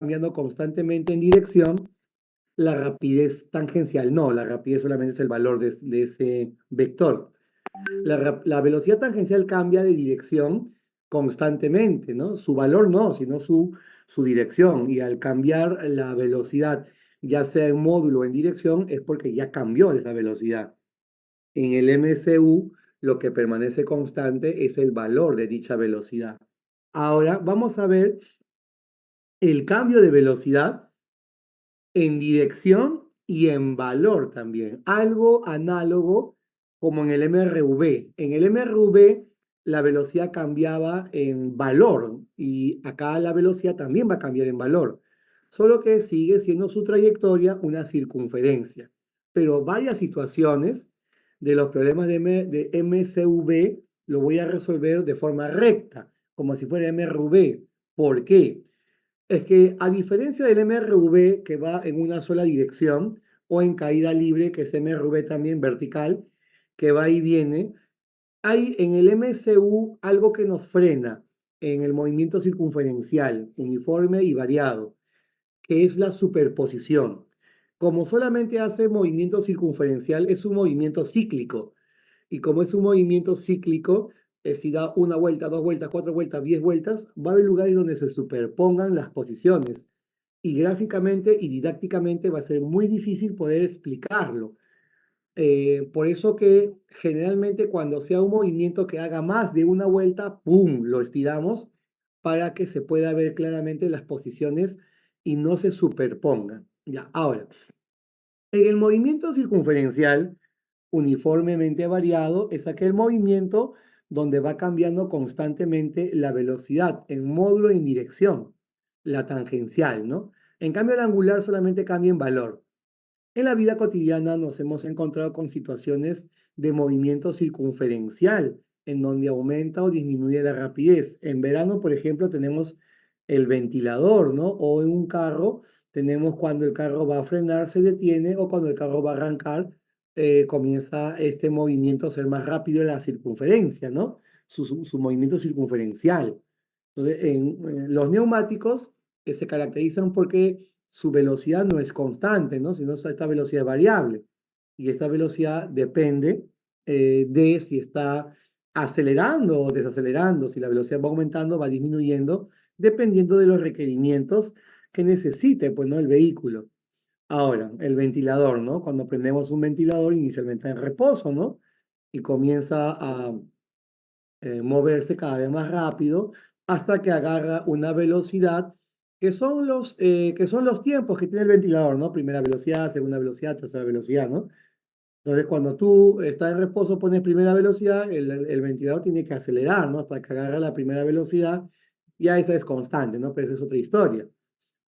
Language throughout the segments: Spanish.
cambiando constantemente en dirección, la rapidez tangencial no, la rapidez solamente es el valor de ese vector. La velocidad tangencial cambia de dirección constantemente, ¿no? Su valor no, sino su dirección. Y al cambiar la velocidad, ya sea en módulo o en dirección, es porque ya cambió esa velocidad. En el MCU, lo que permanece constante es el valor de dicha velocidad. Ahora vamos a ver el cambio de velocidad en dirección y en valor también. Algo análogo como en el MRV. En el MRV la velocidad cambiaba en valor y acá la velocidad también va a cambiar en valor, solo que sigue siendo su trayectoria una circunferencia. Pero varias situaciones de los problemas de MCV lo voy a resolver de forma recta, como si fuera MRV. ¿Por qué? Es que a diferencia del MRV que va en una sola dirección o en caída libre, que es MRV también vertical, que va y viene, hay en el MCU algo que nos frena en el movimiento circunferencial, uniforme y variado, que es la superposición. Como solamente hace movimiento circunferencial, es un movimiento cíclico. Y como es un movimiento cíclico, si da una vuelta, dos vueltas, cuatro vueltas, 10 vueltas, va a haber lugares donde se superpongan las posiciones. Y gráficamente y didácticamente va a ser muy difícil poder explicarlo. Por eso que generalmente cuando sea un movimiento que haga más de una vuelta, ¡pum!, lo estiramos para que se pueda ver claramente las posiciones y no se superpongan. Ya, ahora, en el movimiento circunferencial, uniformemente variado, es aquel movimiento donde va cambiando constantemente la velocidad en módulo y en dirección, la tangencial, ¿no? En cambio, el angular solamente cambia en valor. En la vida cotidiana nos hemos encontrado con situaciones de movimiento circunferencial, en donde aumenta o disminuye la rapidez. En verano, por ejemplo, tenemos el ventilador, ¿no? O en un carro tenemos cuando el carro va a frenar, se detiene, o cuando el carro va a arrancar, comienza este movimiento a ser más rápido en la circunferencia, ¿no? Su movimiento circunferencial. Entonces, en los neumáticos se caracterizan porque su velocidad no es constante, ¿no? Sino esta velocidad es variable. Y esta velocidad depende de si está acelerando o desacelerando, si la velocidad va aumentando, va disminuyendo, dependiendo de los requerimientos que necesite, pues, ¿no? El vehículo. Ahora, el ventilador, ¿no? Cuando prendemos un ventilador, inicialmente en reposo, ¿no? Y comienza a moverse cada vez más rápido hasta que agarra una velocidad que son los tiempos que tiene el ventilador, ¿no? Primera velocidad, segunda velocidad, tercera velocidad, ¿no? Entonces, cuando tú estás en reposo, pones primera velocidad, el ventilador tiene que acelerar, ¿no? Hasta que agarra la primera velocidad, ya esa es constante, ¿no? Pero esa es otra historia.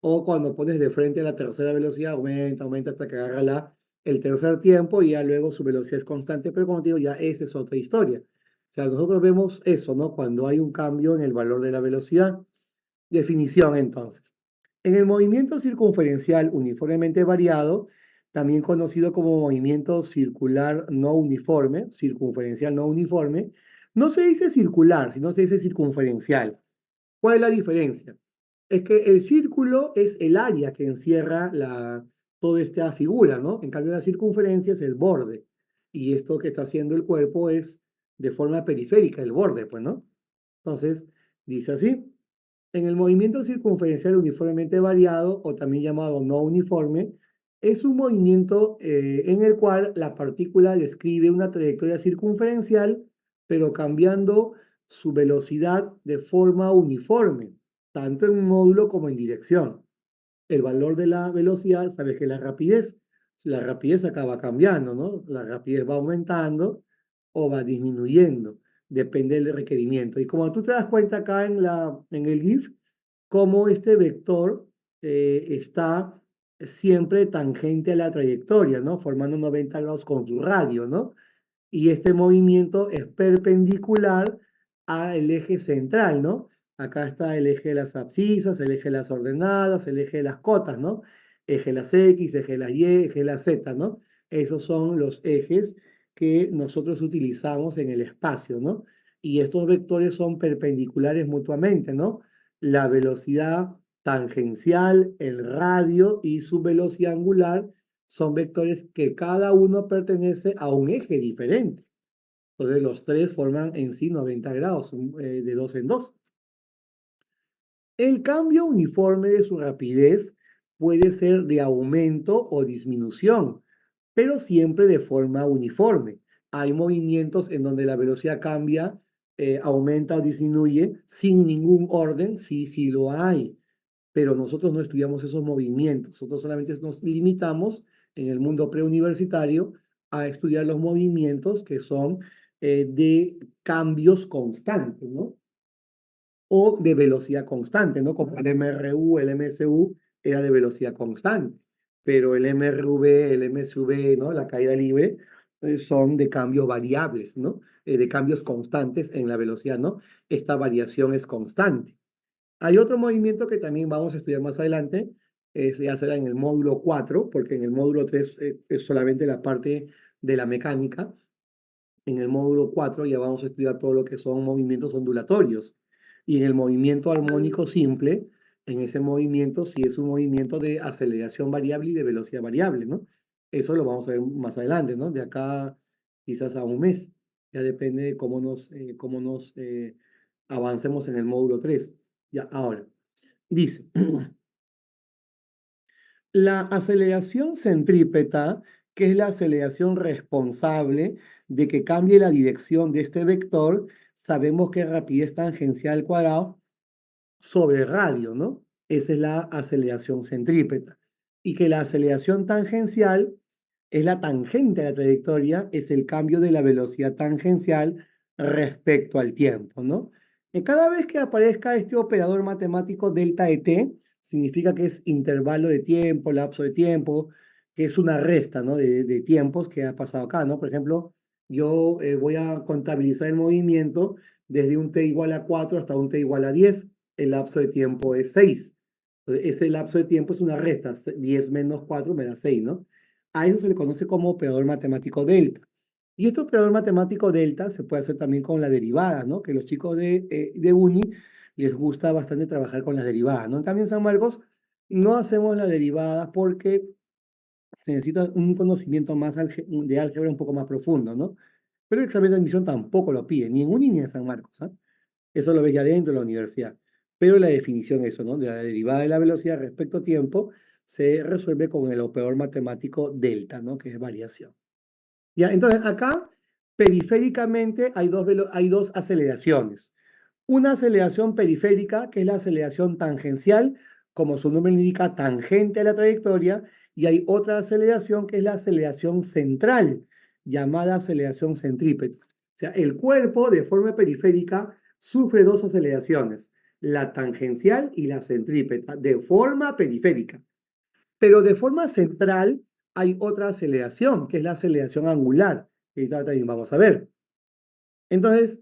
O cuando pones de frente a la tercera velocidad, aumenta, aumenta hasta que agarra el tercer tiempo y ya luego su velocidad es constante, pero como te digo, ya esa es otra historia. O sea, nosotros vemos eso, ¿no? Cuando hay un cambio en el valor de la velocidad. Definición, entonces. En el movimiento circunferencial uniformemente variado, también conocido como movimiento circular no uniforme, circunferencial no uniforme, no se dice circular, sino se dice circunferencial. ¿Cuál es la diferencia? Es que el círculo es el área que encierra toda esta figura, ¿no? En cambio, la circunferencia es el borde. Y esto que está haciendo el cuerpo es de forma periférica, el borde, pues, ¿no? Entonces, dice así. En el movimiento circunferencial uniformemente variado, o también llamado no uniforme, es un movimiento en el cual la partícula describe una trayectoria circunferencial, pero cambiando su velocidad de forma uniforme, tanto en módulo como en dirección. El valor de la velocidad, sabes que la rapidez acaba cambiando, ¿no? La rapidez va aumentando o va disminuyendo, depende del requerimiento. Y como tú te das cuenta acá en el GIF, cómo este vector está siempre tangente a la trayectoria, ¿no? Formando 90 grados con su radio, ¿no? Y este movimiento es perpendicular al eje central, ¿no? Acá está el eje de las abscisas, el eje de las ordenadas, el eje de las cotas, ¿no? Eje de las X, eje de las Y, eje de las Z, ¿no? Esos son los ejes que nosotros utilizamos en el espacio, ¿no? Y estos vectores son perpendiculares mutuamente, ¿no? La velocidad tangencial, el radio y su velocidad angular son vectores que cada uno pertenece a un eje diferente. Entonces los tres forman en sí 90 grados, de dos en dos. El cambio uniforme de su rapidez puede ser de aumento o disminución, pero siempre de forma uniforme. Hay movimientos en donde la velocidad cambia, aumenta o disminuye sin ningún orden, sí, sí lo hay, pero nosotros no estudiamos esos movimientos, nosotros solamente nos limitamos en el mundo preuniversitario a estudiar los movimientos que son de cambios constantes, ¿no? O de velocidad constante, ¿no? Como el MRU, el MSU era de velocidad constante, pero el MRV, el MSV, ¿no? La caída libre, son de cambios variables, ¿no? De cambios constantes en la velocidad, ¿no? Esta variación es constante. Hay otro movimiento que también vamos a estudiar más adelante, ya será en el módulo 4, porque en el módulo 3 es solamente la parte de la mecánica. En el módulo 4 ya vamos a estudiar todo lo que son movimientos ondulatorios. Y en el movimiento armónico simple, en ese movimiento sí es un movimiento de aceleración variable y de velocidad variable, ¿no? Eso lo vamos a ver más adelante, ¿no? De acá quizás a un mes. Ya depende de cómo nos avancemos en el módulo 3. Ya, ahora, dice, la aceleración centrípeta, que es la aceleración responsable de que cambie la dirección de este vector, sabemos que es rapidez tangencial al cuadrado sobre radio, ¿no? Esa es la aceleración centrípeta. Y que la aceleración tangencial es la tangente a la trayectoria, es el cambio de la velocidad tangencial respecto al tiempo, ¿no? Y cada vez que aparezca este operador matemático delta de t, significa que es intervalo de tiempo, lapso de tiempo, que es una resta, ¿no? De tiempos que ha pasado acá, ¿no? Por ejemplo, yo voy a contabilizar el movimiento desde un t igual a 4 hasta un t igual a 10, el lapso de tiempo es 6. Entonces, ese lapso de tiempo es una resta, 10 menos 4 me da 6, ¿no? A eso se le conoce como operador matemático delta. Y este operador matemático delta se puede hacer también con la derivada, ¿no? Que los chicos de uni les gusta bastante trabajar con las derivadas, ¿no? También en San Marcos no hacemos la derivada porque se necesita un conocimiento más de álgebra un poco más profundo, ¿no? Pero el examen de admisión tampoco lo pide, ni en uni ni en San Marcos, ¿ah? Eso lo ves ya dentro de la universidad. Pero la definición, eso, ¿no? De la derivada de la velocidad respecto a tiempo, se resuelve con el operador matemático delta, ¿no? Que es variación. Ya, entonces acá, periféricamente, hay dos aceleraciones. Una aceleración periférica, que es la aceleración tangencial, como su nombre indica, tangente a la trayectoria, y hay otra aceleración que es la aceleración central, llamada aceleración centrípeta. O sea, el cuerpo de forma periférica sufre dos aceleraciones, la tangencial y la centrípeta, de forma periférica. Pero de forma central hay otra aceleración, que es la aceleración angular, que ahorita también vamos a ver. Entonces,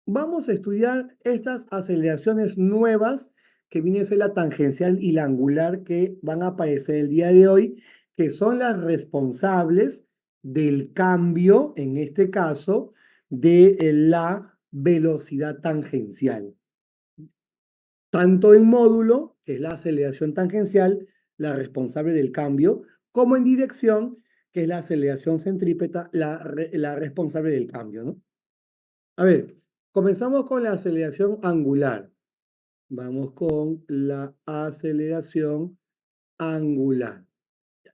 vamos a estudiar estas aceleraciones nuevas que viene a ser la tangencial y la angular que van a aparecer el día de hoy, que son las responsables del cambio, en este caso, de la velocidad tangencial. Tanto en módulo, que es la aceleración tangencial, la responsable del cambio, como en dirección, que es la aceleración centrípeta, la responsable del cambio, ¿no? A ver, comenzamos con la aceleración angular. Vamos con la aceleración angular.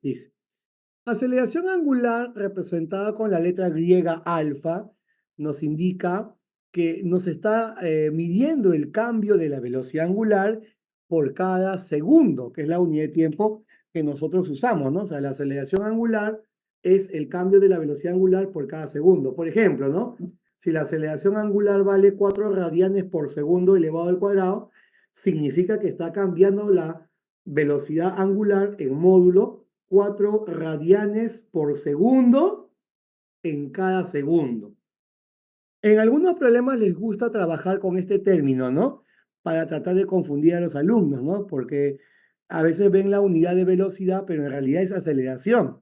Dice, aceleración angular representada con la letra griega alfa nos indica que nos está midiendo el cambio de la velocidad angular por cada segundo, que es la unidad de tiempo que nosotros usamos, ¿no? O sea, la aceleración angular es el cambio de la velocidad angular por cada segundo. Por ejemplo, ¿no? Si la aceleración angular vale 4 radianes por segundo elevado al cuadrado, significa que está cambiando la velocidad angular en módulo 4 radianes por segundo en cada segundo. En algunos problemas les gusta trabajar con este término, ¿no? Para tratar de confundir a los alumnos, ¿no? Porque a veces ven la unidad de velocidad, pero en realidad es aceleración.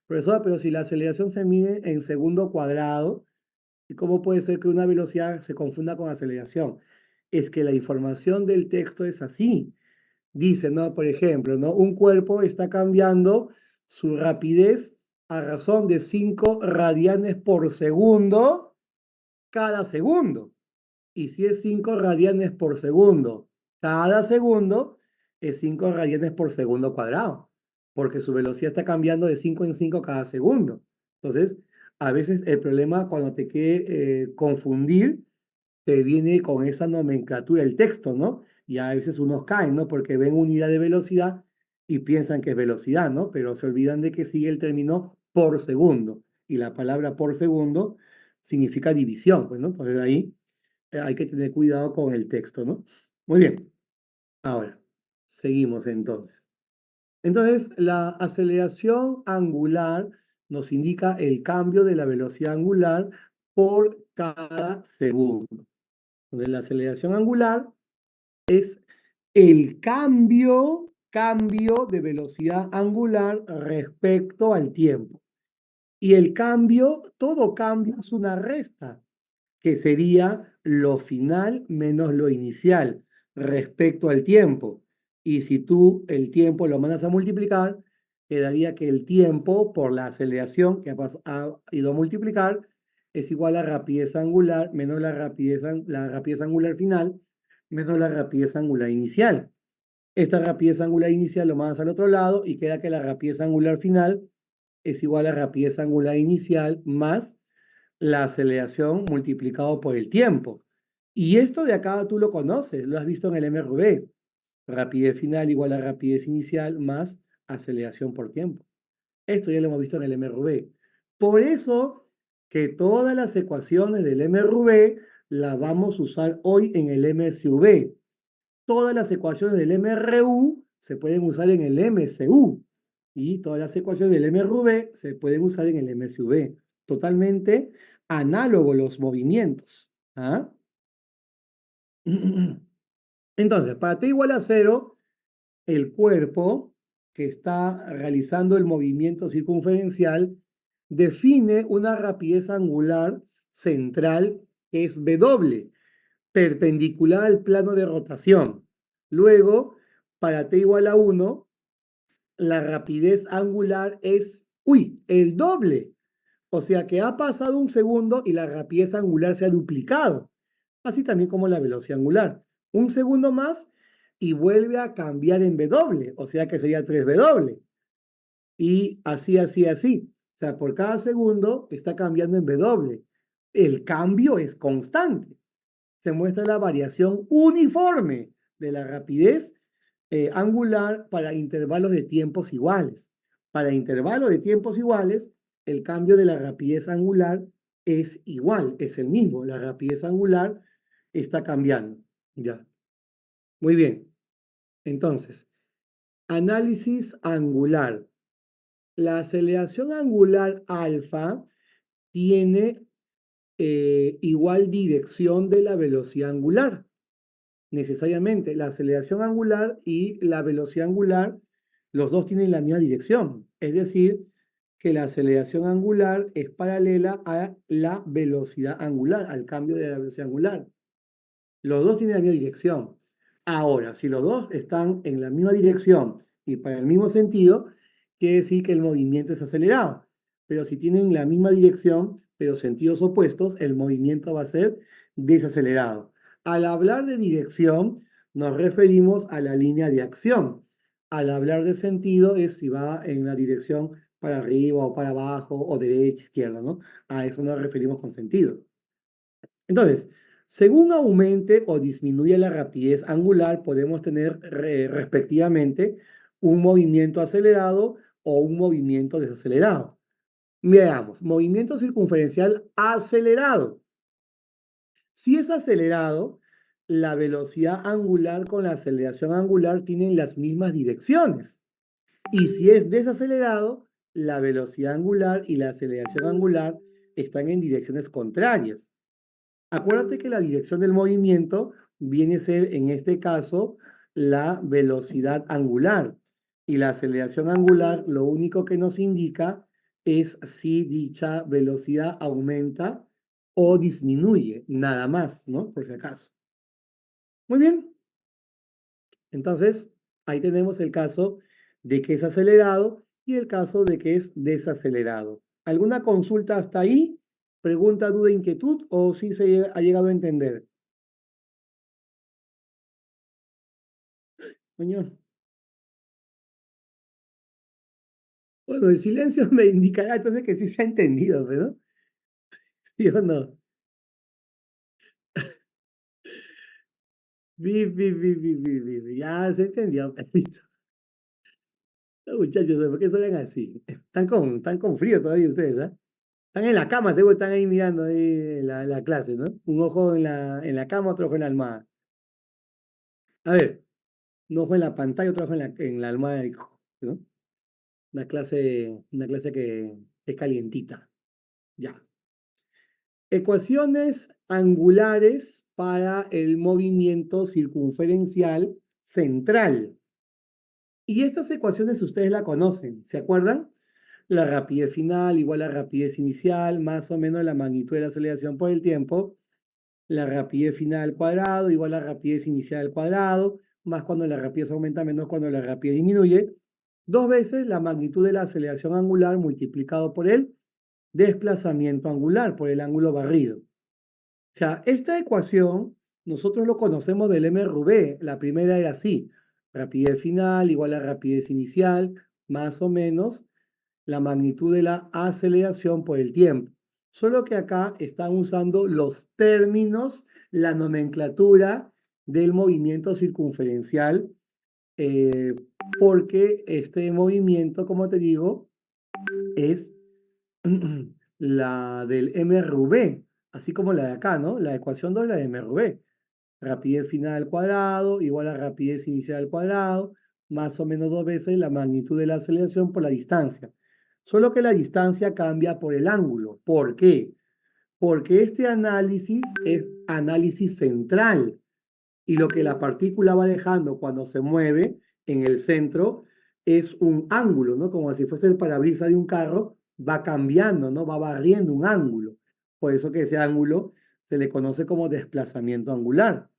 Profesor, pero si la aceleración se mide en segundo cuadrado, ¿y cómo puede ser que una velocidad se confunda con aceleración? Es que la información del texto es así. Dice, ¿no? Por ejemplo, ¿no? Un cuerpo está cambiando su rapidez a razón de 5 radianes por segundo cada segundo. Y si es 5 radianes por segundo cada segundo, es 5 radianes por segundo cuadrado, porque su velocidad está cambiando de 5 en 5 cada segundo. Entonces, a veces el problema cuando te quiere confundir, te viene con esa nomenclatura el texto, ¿no? Y a veces unos caen, ¿no? Porque ven unidad de velocidad y piensan que es velocidad, ¿no? Pero se olvidan de que sigue el término por segundo. Y la palabra por segundo significa división, pues, ¿no? Entonces ahí hay que tener cuidado con el texto, ¿no? Muy bien, ahora, seguimos entonces. Entonces, la aceleración angular nos indica el cambio de la velocidad angular por cada segundo. Entonces, la aceleración angular es el cambio de velocidad angular respecto al tiempo. Y el cambio, todo cambio es una resta, que sería lo final menos lo inicial respecto al tiempo. Y si tú el tiempo lo mandas a multiplicar, quedaría que el tiempo por la aceleración que ha ido a multiplicar es igual a rapidez angular menos la rapidez angular final menos la rapidez angular inicial. Esta rapidez angular inicial lo mandas al otro lado y queda que la rapidez angular final es igual a rapidez angular inicial más la aceleración multiplicado por el tiempo. Y esto de acá tú lo conoces, lo has visto en el MRV. Rapidez final igual a rapidez inicial más aceleración por tiempo. Esto ya lo hemos visto en el MRV. Por eso que todas las ecuaciones del MRV las vamos a usar hoy en el MSV. Todas las ecuaciones del MRU se pueden usar en el MCU. Y todas las ecuaciones del MRV se pueden usar en el MSV. Totalmente análogo los movimientos. ¿Ah? Entonces, para t igual a 0, el cuerpo que está realizando el movimiento circunferencial define una rapidez angular central que es W, perpendicular al plano de rotación. Luego, para t igual a 1, la rapidez angular es, el doble. O sea que ha pasado un segundo y la rapidez angular se ha duplicado. Así también como la velocidad angular. Un segundo más y vuelve a cambiar en W, o sea que sería 3W. Y así, así, así. O sea, por cada segundo está cambiando en W. El cambio es constante. Se muestra la variación uniforme de la rapidez angular para intervalos de tiempos iguales. Para intervalos de tiempos iguales, el cambio de la rapidez angular es igual, es el mismo. La rapidez angular está cambiando. Ya. Muy bien. Entonces, análisis angular. La aceleración angular alfa tiene igual dirección de la velocidad angular. Necesariamente, la aceleración angular y la velocidad angular, los dos tienen la misma dirección. Es decir, que la aceleración angular es paralela a la velocidad angular, al cambio de la velocidad angular. Los dos tienen la misma dirección. Ahora, si los dos están en la misma dirección y para el mismo sentido, quiere decir que el movimiento es acelerado. Pero si tienen la misma dirección, pero sentidos opuestos, el movimiento va a ser desacelerado. Al hablar de dirección, nos referimos a la línea de acción. Al hablar de sentido es si va en la dirección para arriba o para abajo o derecha, izquierda, ¿no? A eso nos referimos con sentido. Entonces, según aumente o disminuya la rapidez angular, podemos tener respectivamente un movimiento acelerado o un movimiento desacelerado. Veamos, movimiento circunferencial acelerado. Si es acelerado, la velocidad angular con la aceleración angular tienen las mismas direcciones. Y si es desacelerado, la velocidad angular y la aceleración angular están en direcciones contrarias. Acuérdate que la dirección del movimiento viene a ser, en este caso, la velocidad angular. Y la aceleración angular lo único que nos indica es si dicha velocidad aumenta o disminuye, nada más, ¿no? Por si acaso. Muy bien. Entonces, Ahí tenemos el caso de que es acelerado y el caso de que es desacelerado. ¿Alguna consulta hasta ahí? ¿Pregunta, duda, inquietud o sí se ha llegado a entender? Coño. Bueno, el silencio me indicará entonces que sí se ha entendido, ¿pero? ¿Sí o no? Ya se entendió. Muchachos, ¿por qué suelen así? Están con frío todavía ustedes, ¿ah? Están en la cama, seguro están ahí mirando ahí la clase, ¿no? Un ojo en la cama, otro ojo en la almohada. A ver, un ojo en la pantalla, otro ojo en la almohada, ¿no? Una clase que es calientita. Ya. Ecuaciones angulares para el movimiento circunferencial central. Y estas ecuaciones ustedes la conocen, ¿se acuerdan? La rapidez final igual a rapidez inicial, más o menos la magnitud de la aceleración por el tiempo. La rapidez final al cuadrado igual a rapidez inicial al cuadrado, más cuando la rapidez aumenta, menos cuando la rapidez disminuye. Dos veces la magnitud de la aceleración angular multiplicado por el desplazamiento angular, por el ángulo barrido. O sea, esta ecuación nosotros lo conocemos del MRV. La primera era así: rapidez final igual a rapidez inicial, más o menos la magnitud de la aceleración por el tiempo. Solo que acá están usando los términos, la nomenclatura del movimiento circunferencial, eh, porque este movimiento, como te digo, es la del MRV, así como la de acá, ¿no? La ecuación 2 es la de MRV. Rapidez final al cuadrado igual a rapidez inicial al cuadrado, más o menos dos veces la magnitud de la aceleración por la distancia. Solo que la distancia cambia por el ángulo. ¿Por qué? Porque este análisis es análisis central y lo que la partícula va dejando cuando se mueve en el centro es un ángulo, ¿no? Como si fuese el parabrisas de un carro, va cambiando, ¿no? Va barriendo un ángulo. Por eso que ese ángulo se le conoce como desplazamiento angular.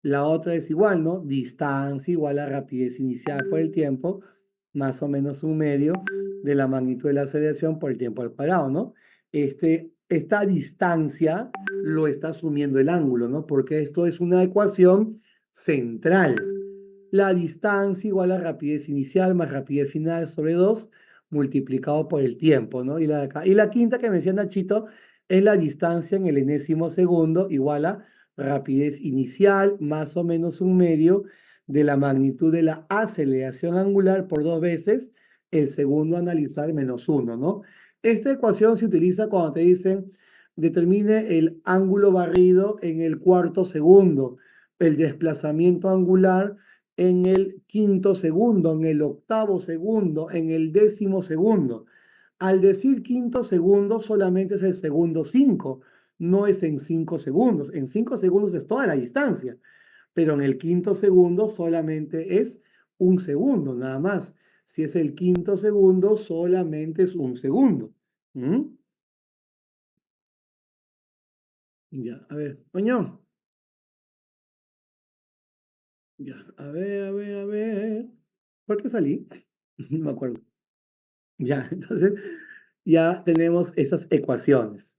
La otra es igual, ¿no? Distancia igual a rapidez inicial por el tiempo, más o menos un medio de la magnitud de la aceleración por el tiempo al cuadrado, ¿no? Esta distancia lo está asumiendo el ángulo, ¿no? Porque esto es una ecuación central. La distancia igual a rapidez inicial más rapidez final sobre 2 multiplicado por el tiempo, ¿no? Y la quinta que menciona Chito es la distancia en el enésimo segundo igual a rapidez inicial más o menos un medio de la magnitud de la aceleración angular por dos veces el segundo a analizar menos uno, ¿no? Esta ecuación se utiliza cuando te dicen determine el ángulo barrido en el cuarto segundo, el desplazamiento angular en el quinto segundo, en el octavo segundo, en el décimo segundo. Al decir quinto segundo, solamente es el segundo 5, no es en 5 segundos. En 5 segundos es toda la distancia, pero en el quinto segundo solamente es un segundo, nada más. Si es el quinto segundo, solamente es un segundo. ¿Mm? Ya, a ver, coño. Ya, a ver, a ver, a ver. ¿Por qué salí? No me acuerdo. Ya, entonces ya tenemos esas ecuaciones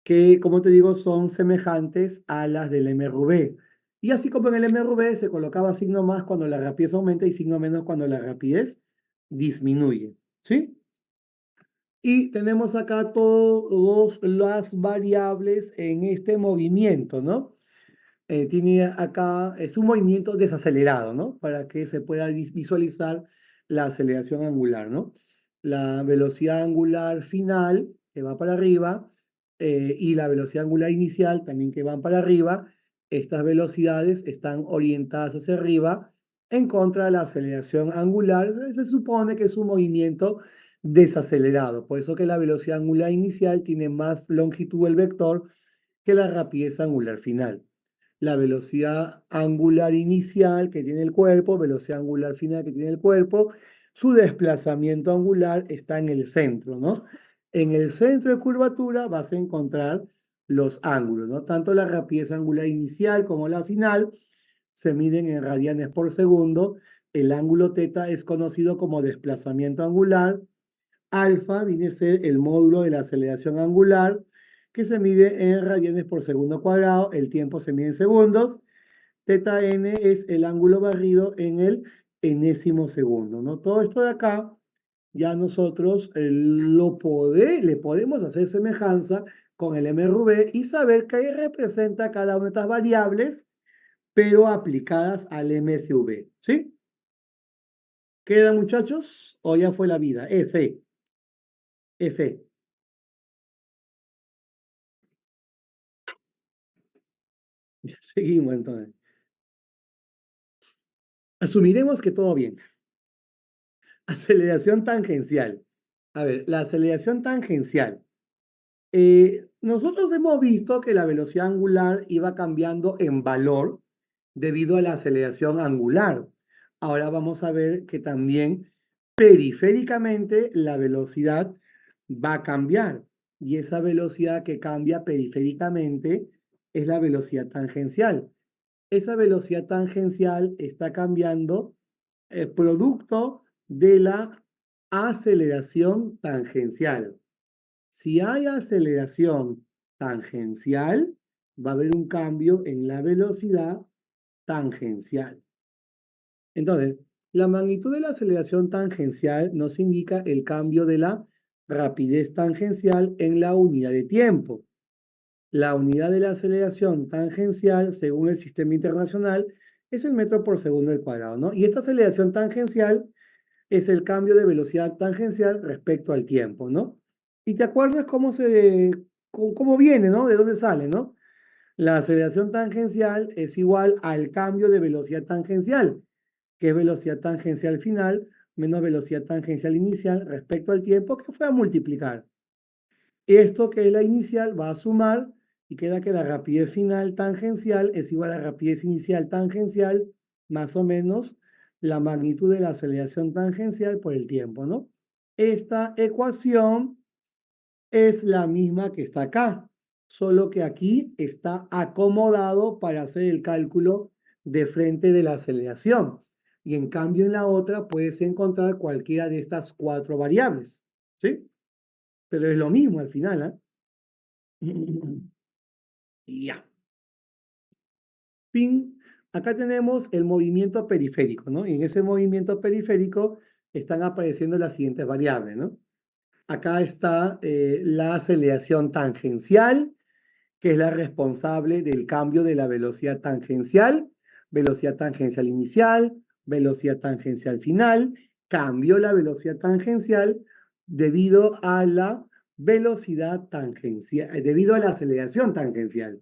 que, como te digo, son semejantes a las del MRV. Y así como en el MRV se colocaba signo más cuando la rapidez aumenta y signo menos cuando la rapidez disminuye. ¿Sí? Y tenemos acá todas las variables en este movimiento, ¿no? Tiene acá, es un movimiento desacelerado, ¿no? Para que se pueda visualizar la aceleración angular, ¿no? La velocidad angular final, que va para arriba, y la velocidad angular inicial, también que van para arriba. Estas velocidades están orientadas hacia arriba en contra de la aceleración angular. Se supone que es un movimiento desacelerado. Por eso que la velocidad angular inicial tiene más longitud del vector que la rapidez angular final. La velocidad angular inicial que tiene el cuerpo, velocidad angular final que tiene el cuerpo, su desplazamiento angular está en el centro, ¿no? En el centro de curvatura vas a encontrar los ángulos, ¿no? Tanto la rapidez angular inicial como la final se miden en radianes por segundo, El ángulo teta es conocido como desplazamiento angular. Alfa viene a ser el módulo de la aceleración angular, que se mide en radianes por segundo cuadrado. El tiempo se mide en segundos. Teta n es el ángulo barrido en el enésimo segundo, ¿no? Todo esto de acá, ya nosotros le podemos hacer semejanza con el MRV y saber qué representa cada una de estas variables, pero aplicadas al MSV, ¿sí? ¿Queda, muchachos? ¿O ya fue la vida? F. F. Seguimos entonces. Asumiremos que todo bien. Aceleración tangencial. A ver, la aceleración tangencial. Nosotros hemos visto que la velocidad angular iba cambiando en valor debido a la aceleración angular. Ahora vamos a ver que también periféricamente la velocidad va a cambiar. Y esa velocidad que cambia periféricamente es la velocidad tangencial. Esa velocidad tangencial está cambiando producto de la aceleración tangencial. Si hay aceleración tangencial, va a haber un cambio en la velocidad tangencial. Entonces, la magnitud de la aceleración tangencial nos indica el cambio de la rapidez tangencial en la unidad de tiempo. La unidad de la aceleración tangencial, según el sistema internacional, es el metro por segundo al cuadrado, ¿no? Y esta aceleración tangencial es el cambio de velocidad tangencial respecto al tiempo, ¿no? Y te acuerdas cómo viene, ¿no? De dónde sale, ¿no? La aceleración tangencial es igual al cambio de velocidad tangencial, que es velocidad tangencial final menos velocidad tangencial inicial respecto al tiempo, que fue a multiplicar. Esto que es la inicial va a sumar y queda que la rapidez final tangencial es igual a la rapidez inicial tangencial más o menos la magnitud de la aceleración tangencial por el tiempo, ¿no? Esta ecuación es la misma que está acá, solo que aquí está acomodado para hacer el cálculo de frente de la aceleración. Y en cambio en la otra puedes encontrar cualquiera de estas cuatro variables, ¿sí? Pero es lo mismo al final, ¿ah? Ya. Pin. Acá tenemos el movimiento periférico, ¿no? Y en ese movimiento periférico están apareciendo las siguientes variables, ¿no? Acá está la aceleración tangencial, que es la responsable del cambio de la velocidad tangencial inicial, velocidad tangencial final, cambió la velocidad tangencial debido a la velocidad tangencial, debido a la aceleración tangencial.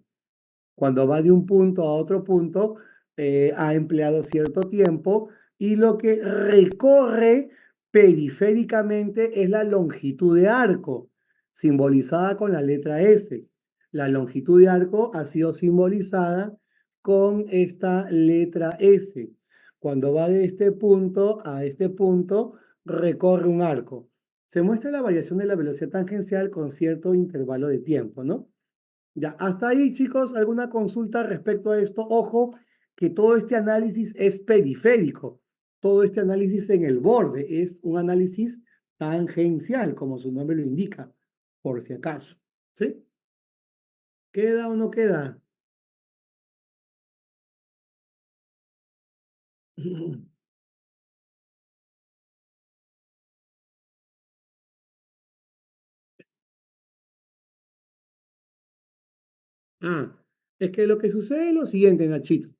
Cuando va de un punto a otro punto, ha empleado cierto tiempo y lo que recorre periféricamente es la longitud de arco, simbolizada con la letra S. La longitud de arco ha sido simbolizada con esta letra S. Cuando va de este punto a este punto, recorre un arco. Se muestra la variación de la velocidad tangencial con cierto intervalo de tiempo, ¿no? Ya, hasta ahí, chicos, ¿alguna consulta respecto a esto? Ojo, que todo este análisis es periférico. Todo este análisis en el borde es un análisis tangencial, como su nombre lo indica, por si acaso. ¿Sí? ¿Queda o no queda? Ah, es que lo que sucede es lo siguiente, Nachito.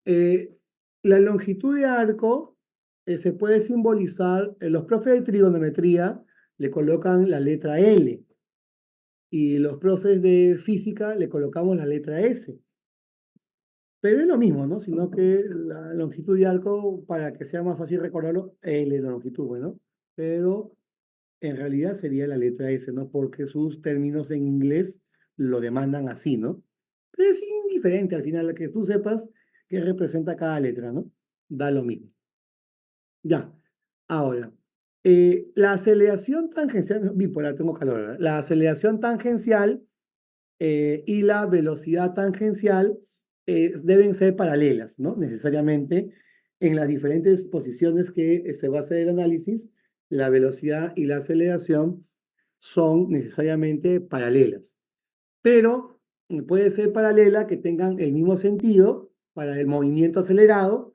Eh, la longitud de arco se puede simbolizar, los profes de trigonometría le colocan la letra L y los profes de física le colocamos la letra S. Pero es lo mismo, ¿no? Sino que la longitud de arco, para que sea más fácil recordarlo, L es la longitud, bueno. Pero en realidad sería la letra S, ¿no? Porque sus términos en inglés lo demandan así, ¿no? Pero es indiferente al final, que tú sepas qué representa cada letra, ¿no? Da lo mismo. Ya. Ahora, la aceleración tangencial, bipolar, tengo calor, ¿verdad? La aceleración tangencial y la velocidad tangencial deben ser paralelas, ¿no? Necesariamente en las diferentes posiciones que se va a hacer el análisis, la velocidad y la aceleración son necesariamente paralelas. Pero puede ser paralela que tengan el mismo sentido para el movimiento acelerado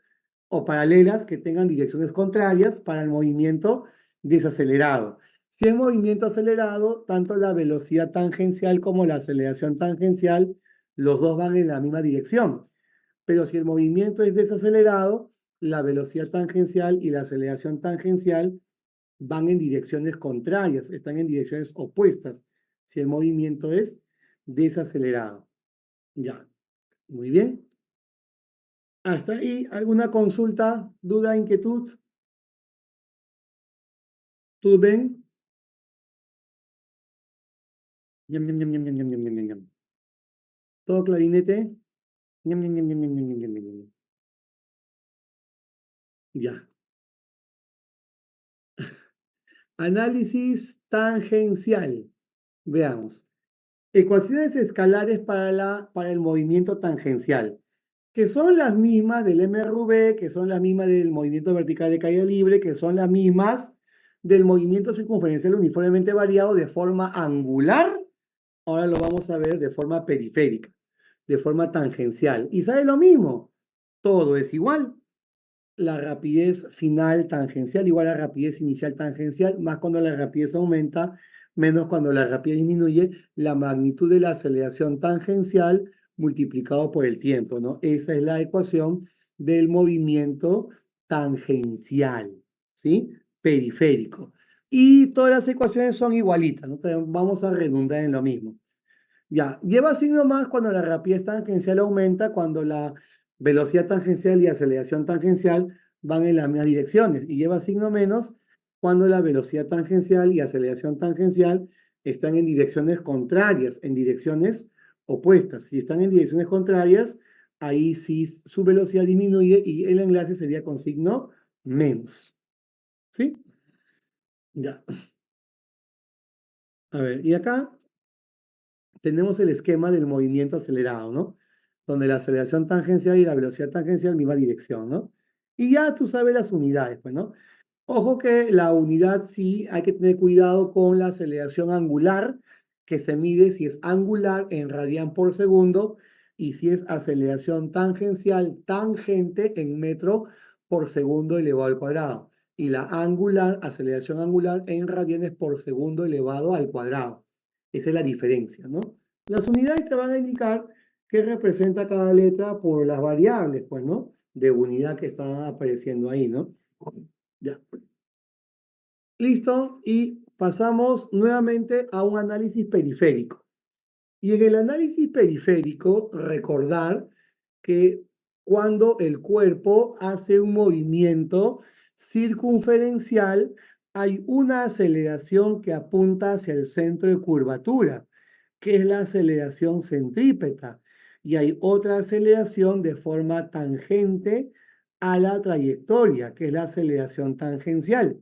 o paralelas que tengan direcciones contrarias para el movimiento desacelerado. Si es movimiento acelerado, tanto la velocidad tangencial como la aceleración tangencial, los dos van en la misma dirección. Pero si el movimiento es desacelerado, la velocidad tangencial y la aceleración tangencial van en direcciones contrarias, están en direcciones opuestas. Si el movimiento es desacelerado. Ya, muy bien. Hasta ahí, ¿alguna consulta, duda, inquietud? ¿Todo bien? Ñam, ñam, ñam, ñam, ñam, ñam, ñam, ñam, ñam. ¿Todo clarinete? Ñam, ñam, ñam, ñam, ñam, ñam, ñam, ñam, ñam. Ya. Análisis tangencial. Veamos. Ecuaciones escalares para el movimiento tangencial, que son las mismas del MRV, que son las mismas del movimiento vertical de caída libre, que son las mismas del movimiento circunferencial uniformemente variado de forma angular. Ahora lo vamos a ver de forma periférica, de forma tangencial. Y sale lo mismo, todo es igual. La rapidez final tangencial igual a rapidez inicial tangencial, más cuando la rapidez aumenta, menos cuando la rapidez disminuye, la magnitud de la aceleración tangencial multiplicado por el tiempo, ¿no? Esa es la ecuación del movimiento tangencial, ¿sí? Periférico. Y todas las ecuaciones son igualitas, ¿no? Entonces vamos a redundar en lo mismo. Ya, lleva signo más cuando la rapidez tangencial aumenta, cuando la velocidad tangencial y aceleración tangencial van en las mismas direcciones. Y lleva signo menos cuando la velocidad tangencial y aceleración tangencial están en direcciones contrarias, en direcciones opuestas. Si están en direcciones contrarias, ahí sí su velocidad disminuye y el enlace sería con signo menos. ¿Sí? Ya. A ver, y acá tenemos el esquema del movimiento acelerado, ¿no? Donde la aceleración tangencial y la velocidad tangencial, misma dirección, ¿no? Y ya tú sabes las unidades, pues, ¿no? Ojo que la unidad sí hay que tener cuidado con la aceleración angular, que se mide si es angular en radian por segundo y si es aceleración tangencial tangente en metro por segundo elevado al cuadrado. Y la angular, aceleración angular en radianes por segundo elevado al cuadrado. Esa es la diferencia, ¿no? Las unidades te van a indicar qué representa cada letra por las variables, pues, ¿no? De unidad que están apareciendo ahí, ¿no? Ya. Listo. Y pasamos nuevamente a un análisis periférico. Y en el análisis periférico, recordar que cuando el cuerpo hace un movimiento circunferencial, hay una aceleración que apunta hacia el centro de curvatura, que es la aceleración centrípeta. Y hay otra aceleración de forma tangente a la trayectoria, que es la aceleración tangencial.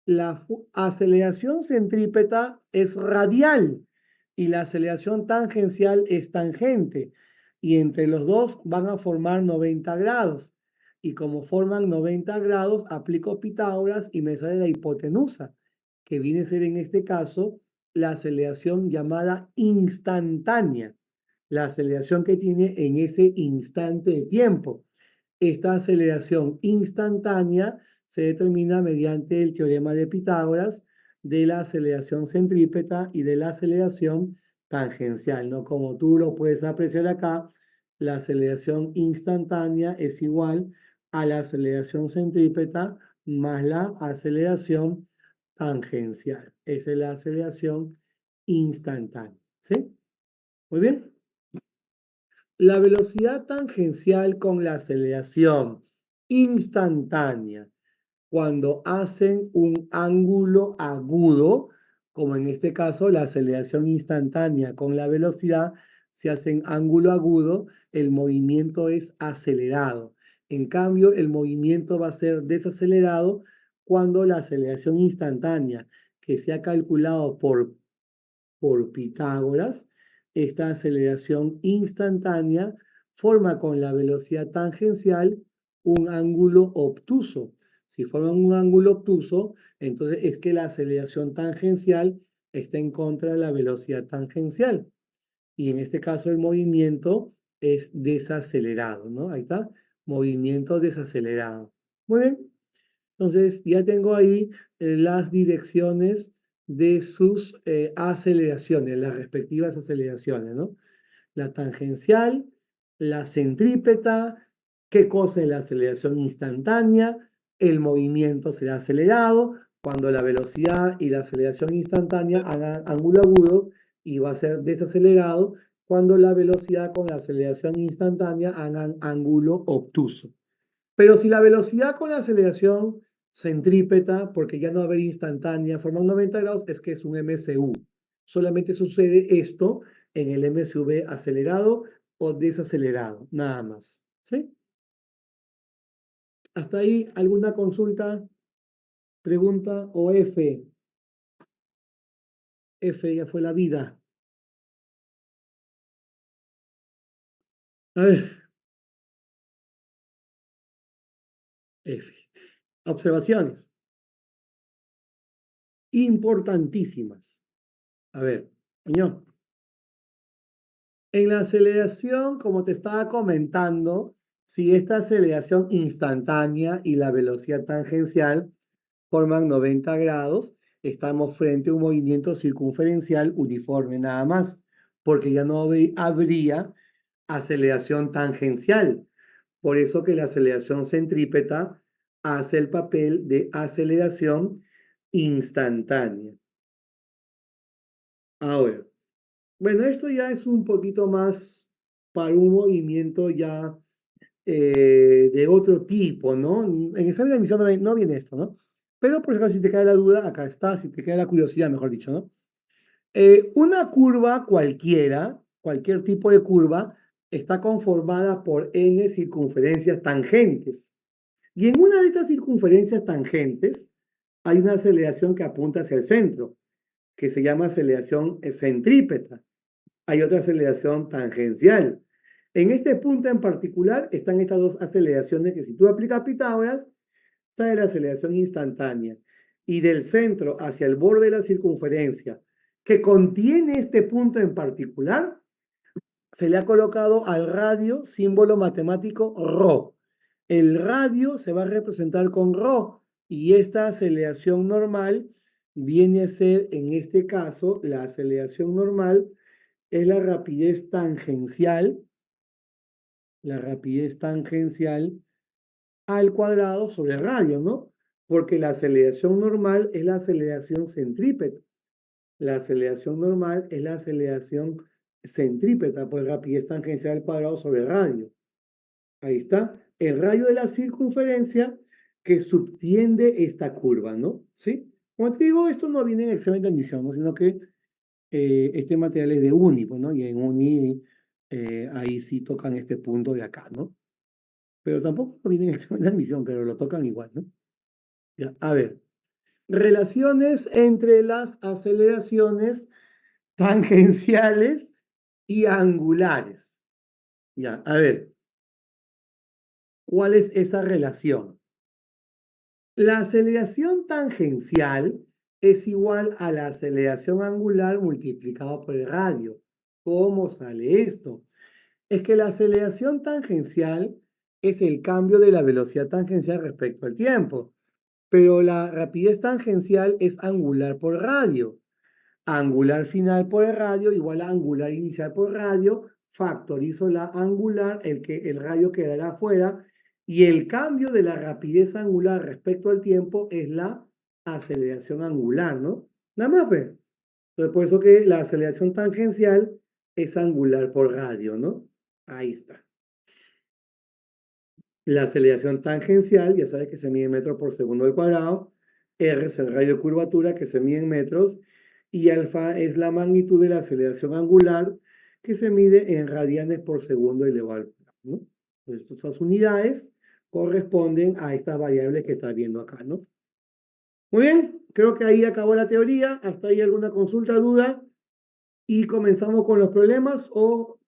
La aceleración centrípeta es radial y la aceleración tangencial es tangente. Y entre los dos van a formar 90 grados. Y como forman 90 grados, aplico Pitágoras y me sale la hipotenusa, que viene a ser en este caso la aceleración llamada instantánea, la aceleración que tiene en ese instante de tiempo. Esta aceleración instantánea se determina mediante el teorema de Pitágoras de la aceleración centrípeta y de la aceleración tangencial, ¿no? Como tú lo puedes apreciar acá, la aceleración instantánea es igual a la aceleración centrípeta más la aceleración tangencial. Esa es la aceleración instantánea, ¿sí? Muy bien. La velocidad tangencial con la aceleración instantánea cuando hacen un ángulo agudo, como en este caso la aceleración instantánea con la velocidad, si hacen ángulo agudo, el movimiento es acelerado. En cambio, el movimiento va a ser desacelerado cuando la aceleración instantánea que se ha calculado por Pitágoras, esta aceleración instantánea forma con la velocidad tangencial un ángulo obtuso. Si forman un ángulo obtuso, entonces es que la aceleración tangencial está en contra de la velocidad tangencial. Y en este caso el movimiento es desacelerado, ¿no? Ahí está, movimiento desacelerado. Muy bien, entonces ya tengo ahí las direcciones de sus aceleraciones, las respectivas aceleraciones, ¿no? La tangencial, la centrípeta, qué cosa es la aceleración instantánea, el movimiento será acelerado cuando la velocidad y la aceleración instantánea hagan ángulo agudo y va a ser desacelerado cuando la velocidad con la aceleración instantánea hagan ángulo obtuso. Pero si la velocidad con la aceleración centrípeta, porque ya no va a haber instantánea, forma un 90 grados, es que es un MCU. Solamente sucede esto en el MCV acelerado o desacelerado, nada más. ¿Sí? ¿Hasta ahí alguna consulta, pregunta o F? F ya fue la vida. A ver, F. Observaciones importantísimas. A ver, señor. En la aceleración, como te estaba comentando, si esta aceleración instantánea y la velocidad tangencial forman 90 grados, estamos frente a un movimiento circunferencial uniforme nada más, porque ya no habría aceleración tangencial. Por eso que la aceleración centrípeta hace el papel de aceleración instantánea. Ahora, bueno, esto ya es un poquito más para un movimiento ya de otro tipo, ¿no? En examen de admisión no viene esto, ¿no? Pero por si acaso, si te cae la duda, acá está, si te queda la curiosidad, mejor dicho, ¿no? Una curva cualquiera, cualquier tipo de curva, está conformada por n circunferencias tangentes. Y en una de estas circunferencias tangentes hay una aceleración que apunta hacia el centro, que se llama aceleración centrípeta. Hay otra aceleración tangencial. En este punto en particular están estas dos aceleraciones que si tú aplicas Pitágoras, está la aceleración instantánea. Y del centro hacia el borde de la circunferencia que contiene este punto en particular, se le ha colocado al radio símbolo matemático ρ. El radio se va a representar con ρ y esta aceleración normal viene a ser, en este caso, la aceleración normal es la rapidez tangencial al cuadrado sobre el radio, ¿no? Porque la aceleración normal es la aceleración centrípeta. La aceleración normal es la aceleración centrípeta, pues rapidez tangencial al cuadrado sobre el radio. Ahí está. El radio de la circunferencia que subtiende esta curva, ¿no? ¿Sí? Como te digo, esto no viene en examen de admisión, ¿no? Sino que este material es de Uni, pues, ¿no? Y en Uni ahí sí tocan este punto de acá, ¿no? Pero tampoco viene en examen de admisión, pero lo tocan igual, ¿no? Ya, a ver, relaciones entre las aceleraciones tangenciales y angulares. Ya, a ver, ¿cuál es esa relación? La aceleración tangencial es igual a la aceleración angular multiplicado por el radio. ¿Cómo sale esto? Es que la aceleración tangencial es el cambio de la velocidad tangencial respecto al tiempo, pero la rapidez tangencial es angular por radio. Angular final por el radio igual a angular inicial por radio, factorizo la angular, el radio quedará afuera, y el cambio de la rapidez angular respecto al tiempo es la aceleración angular, ¿no? Nada más, pues. Entonces, por eso que la aceleración tangencial es angular por radio, ¿no? Ahí está. La aceleración tangencial, ya sabes que se mide en metros por segundo al cuadrado, R es el radio de curvatura que se mide en metros, y alfa es la magnitud de la aceleración angular que se mide en radianes por segundo elevado al cuadrado, ¿no? Entonces, estas unidades corresponden a estas variables que estás viendo acá, ¿no? Muy bien, creo que ahí acabó la teoría. ¿Hasta ahí alguna consulta, duda? Y comenzamos con los problemas o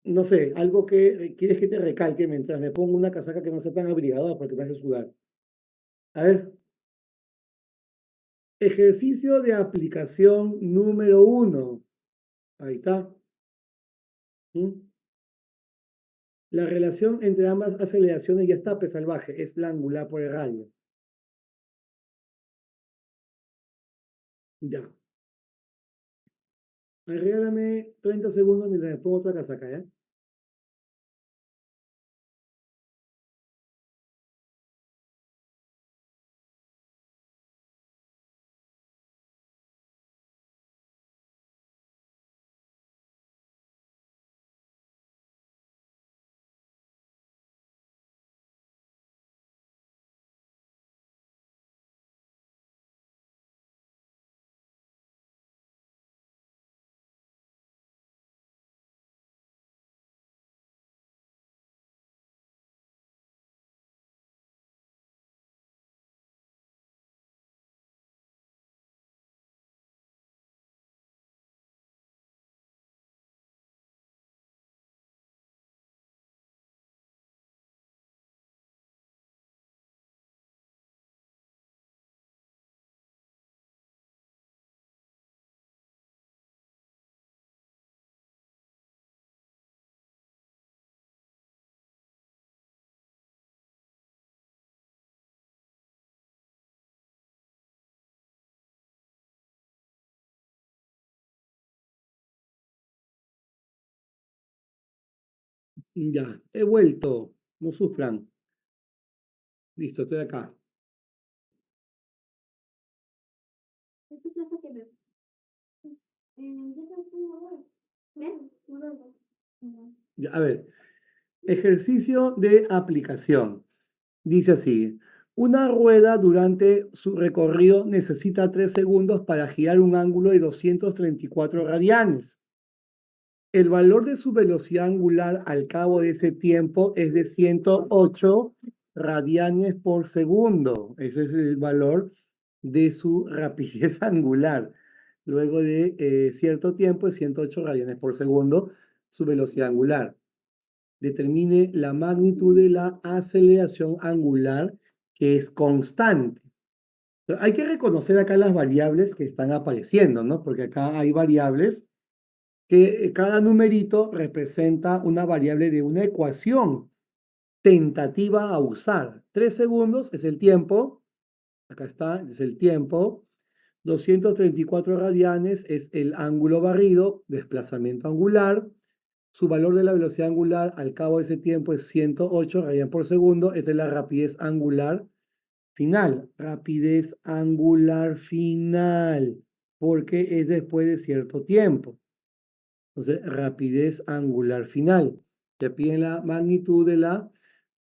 No sé, algo que quieres que te recalque mientras me pongo una casaca que no sea tan abrigadora porque me hace sudar. A ver, ejercicio de aplicación número uno. Ahí está. ¿Mm? La relación entre ambas aceleraciones ya está, pues salvaje, es la angular por el radio. Ya. Regálame 30 segundos mientras me pongo otra casaca, ¿ya? Ya, he vuelto. No sufran. Listo, estoy acá. Ya, a ver, ejercicio de aplicación. Dice así, una rueda durante su recorrido necesita 3 segundos para girar un ángulo de 234 radianes. El valor de su velocidad angular al cabo de ese tiempo es de 108 radianes por segundo. Ese es el valor de su rapidez angular. Luego de cierto tiempo es 108 radianes por segundo su velocidad angular. Determine la magnitud de la aceleración angular que es constante. Hay que reconocer acá las variables que están apareciendo, ¿no? Porque acá hay variables que cada numerito representa una variable de una ecuación tentativa a usar. 3 segundos es el tiempo, acá está, es el tiempo. 234 radianes es el ángulo barrido, desplazamiento angular. Su valor de la velocidad angular al cabo de ese tiempo es 108 radianes por segundo. Esta es la rapidez angular final. Rapidez angular final, porque es después de cierto tiempo. Entonces, rapidez angular final. Te piden la magnitud de la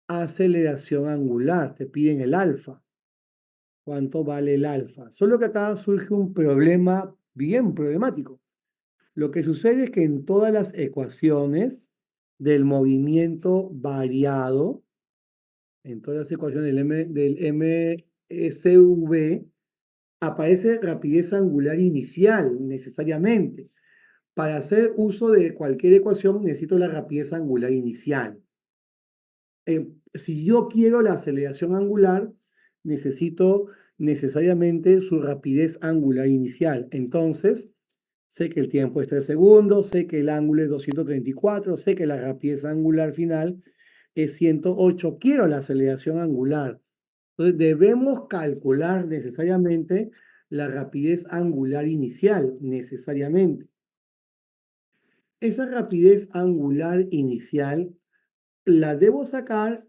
aceleración angular, te piden el alfa. ¿Cuánto vale el alfa? Solo que acá surge un problema bien problemático. Lo que sucede es que en todas las ecuaciones del movimiento variado, en todas las ecuaciones del MSV, aparece rapidez angular inicial necesariamente. Para hacer uso de cualquier ecuación necesito la rapidez angular inicial. Si yo quiero la aceleración angular, necesito necesariamente su rapidez angular inicial. Entonces, sé que el tiempo es 3 segundos, sé que el ángulo es 234, sé que la rapidez angular final es 108. Quiero la aceleración angular. Entonces, debemos calcular necesariamente la rapidez angular inicial, necesariamente. Esa rapidez angular inicial la debo sacar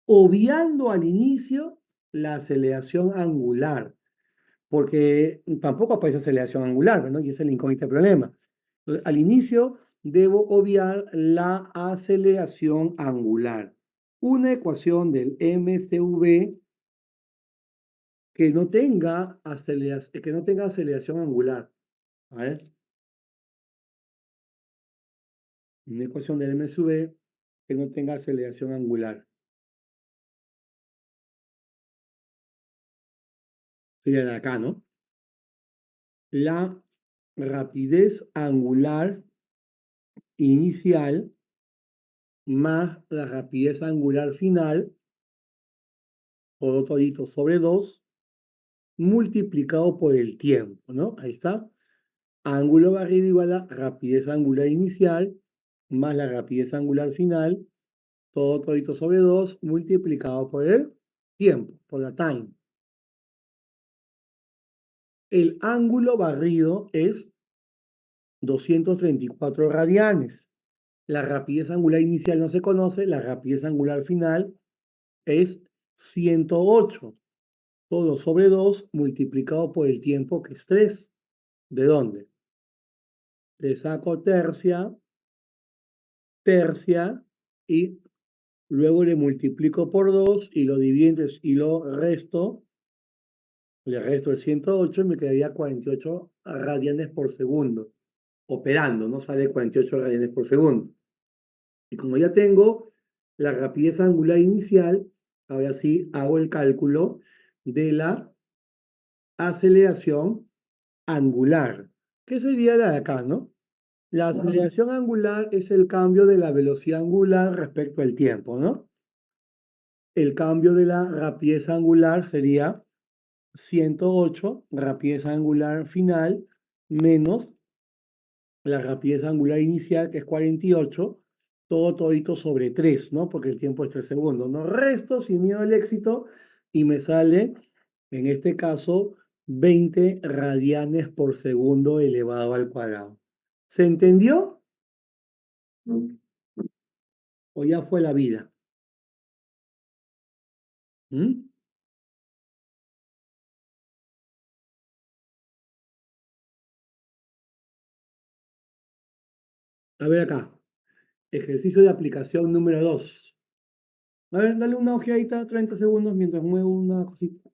obviando al inicio la aceleración angular, porque tampoco aparece aceleración angular, ¿no? Y ese es el incógnito problema. Entonces, al inicio debo obviar la aceleración angular. Una ecuación del MCV que no tenga aceleración angular. A ver, una ecuación del MCV que no tenga aceleración angular. Sería de acá, ¿no? La rapidez angular inicial más la rapidez angular final, todo todito sobre 2, multiplicado por el tiempo, ¿no? Ahí está. Ángulo barrido igual a rapidez angular inicial más la rapidez angular final, todo todito sobre 2, multiplicado por el tiempo, por la time. El ángulo barrido es 234 radianes. La rapidez angular inicial no se conoce, la rapidez angular final es 108. Todo sobre 2 multiplicado por el tiempo que es 3. ¿De dónde? Le saco tercia, tercia y luego le multiplico por 2 y lo divido y lo resto. Le resto el 108 y me quedaría 48 radianes por segundo. Operando, no sale 48 radianes por segundo. Y como ya tengo la rapidez angular inicial, ahora sí hago el cálculo de la aceleración angular. ¿Qué sería la de acá, no? La aceleración angular es el cambio de la velocidad angular respecto al tiempo, ¿no? El cambio de la rapidez angular sería 108, rapidez angular final, menos la rapidez angular inicial, que es 48, todo todito sobre 3, ¿no? Porque el tiempo es 3 segundos, ¿no? Resto sin miedo al éxito y me sale, en este caso, 20 radianes por segundo elevado al cuadrado. ¿Se entendió? ¿O ya fue la vida? ¿Mm? A ver acá, ejercicio de aplicación número 2. A ver, dale una ojeadita, 30 segundos, mientras muevo una cosita.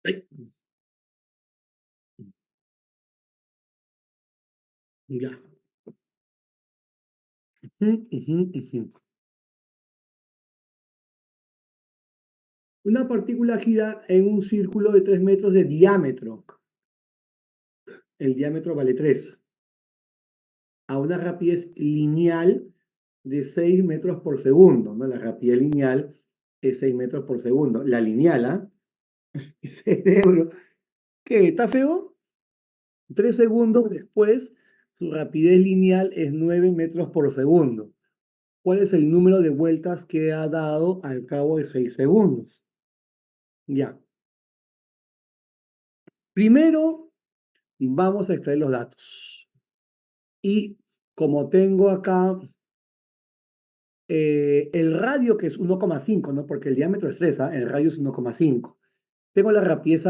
Ay, ya. Ujú, ujú, ujú. Una partícula gira en un círculo de 3 metros de diámetro. El diámetro vale 3. A una rapidez lineal de 6 metros por segundo, ¿no? La rapidez lineal es 6 metros por segundo. La lineal, ¿ah? Mi cerebro. ¿Qué? ¿Está feo? 3 segundos después, su rapidez lineal es 9 metros por segundo. ¿Cuál es el número de vueltas que ha dado al cabo de 6 segundos? Ya. Primero, vamos a extraer los datos. Y como tengo acá el radio, que es 1,5, ¿no? Porque el diámetro es 3, ¿ah? El radio es 1,5. Tengo la rapidez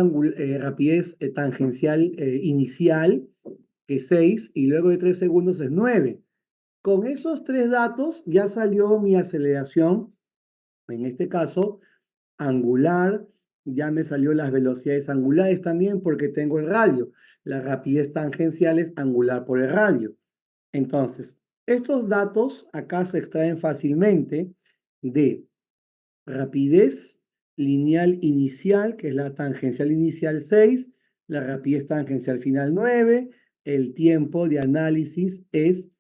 tangencial inicial, que es 6, y luego de 3 segundos es 9. Con esos tres datos ya salió mi aceleración, en este caso, angular, ya me salió las velocidades angulares también porque tengo el radio. La rapidez tangencial es angular por el radio. Entonces, estos datos acá se extraen fácilmente de rapidez lineal inicial, que es la tangencial inicial 6, la rapidez tangencial final 9, el tiempo de análisis es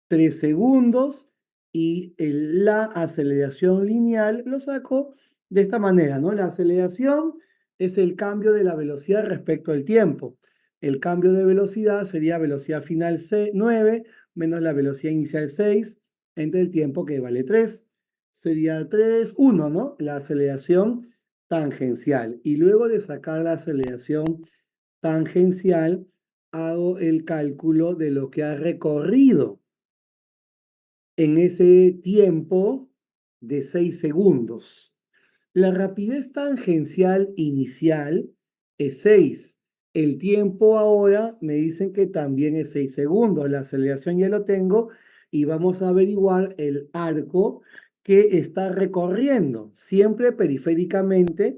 3 segundos y la aceleración lineal lo saco de esta manera, ¿no? La aceleración es el cambio de la velocidad respecto al tiempo. El cambio de velocidad sería velocidad final 9 menos la velocidad inicial 6 entre el tiempo que vale 3. Sería 3 1, ¿no? La aceleración tangencial. Y luego de sacar la aceleración tangencial, hago el cálculo de lo que ha recorrido en ese tiempo de 6 segundos. La rapidez tangencial inicial es 6. El tiempo ahora me dicen que también es 6 segundos. La aceleración ya lo tengo y vamos a averiguar el arco que está recorriendo, siempre periféricamente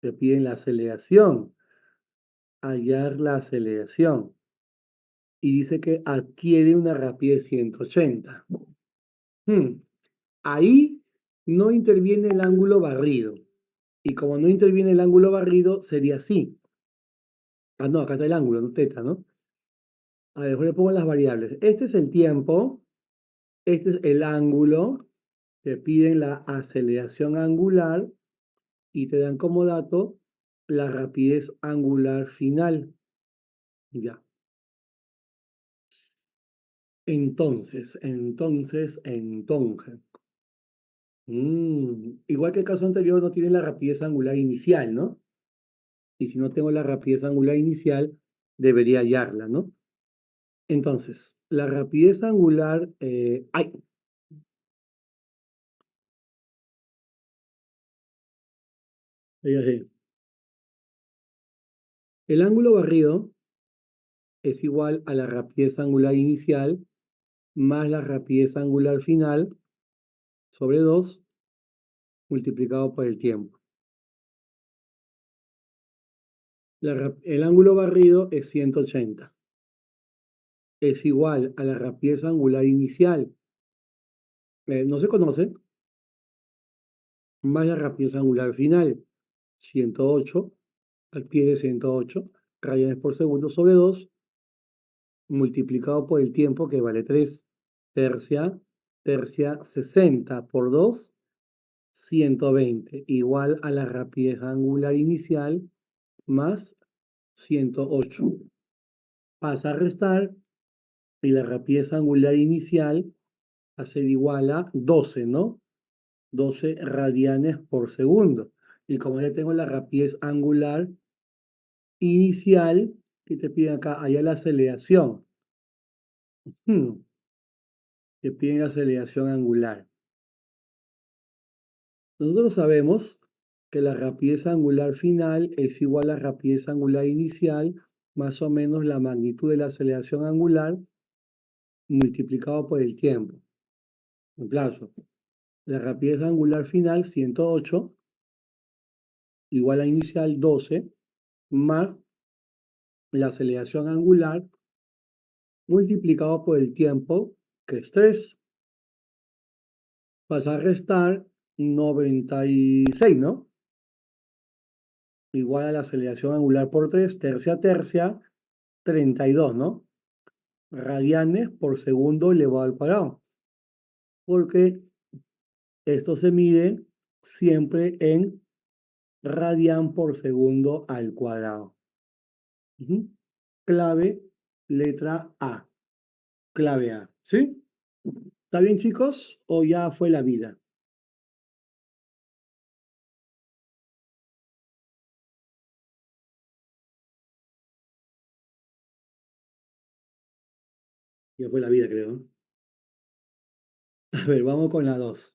Te piden la aceleración, hallar la aceleración. Y dice que adquiere una rapidez de 180. Hmm, Ahí no interviene el ángulo barrido. Y como no interviene el ángulo barrido, sería así. Ah, no, acá está el ángulo, no teta, ¿no? A ver, le pongo las variables. Este es el tiempo, este es el ángulo, te piden la aceleración angular y te dan como dato la rapidez angular final. Ya. Entonces. Igual que el caso anterior, no tiene la rapidez angular inicial, ¿no? Y si no tengo la rapidez angular inicial, debería hallarla, ¿no? Entonces, la rapidez angular, ¡ay! Ya sé. El ángulo barrido es igual a la rapidez angular inicial más la rapidez angular final sobre 2 multiplicado por el tiempo. El ángulo barrido es 180. Es igual a la rapidez angular inicial, no se conoce, más la rapidez angular final, 108, adquiere 108 radianes por segundo sobre 2 multiplicado por el tiempo que vale 3. Tercia 60 por 2, 120, igual a la rapidez angular inicial más 108. Pasa a restar y la rapidez angular inicial va a ser igual a 12, ¿no? 12 radianes por segundo. Y como ya tengo la rapidez angular inicial, que te piden acá, allá la aceleración. Hmm, Te piden la aceleración angular. Nosotros sabemos que la rapidez angular final es igual a la rapidez angular inicial más o menos la magnitud de la aceleración angular multiplicado por el tiempo, en plazo. La rapidez angular final 108 igual a inicial 12 más la aceleración angular multiplicado por el tiempo, que es 3. Vas a restar 96, ¿no? Igual a la aceleración angular por 3, tercia, 32, ¿no? Radianes por segundo elevado al cuadrado. Porque esto se mide siempre en radian por segundo al cuadrado. Clave, letra A. Clave A. ¿Sí? ¿Está bien, chicos? ¿O ya fue la vida? Ya fue la vida, creo. A ver, vamos con la 2.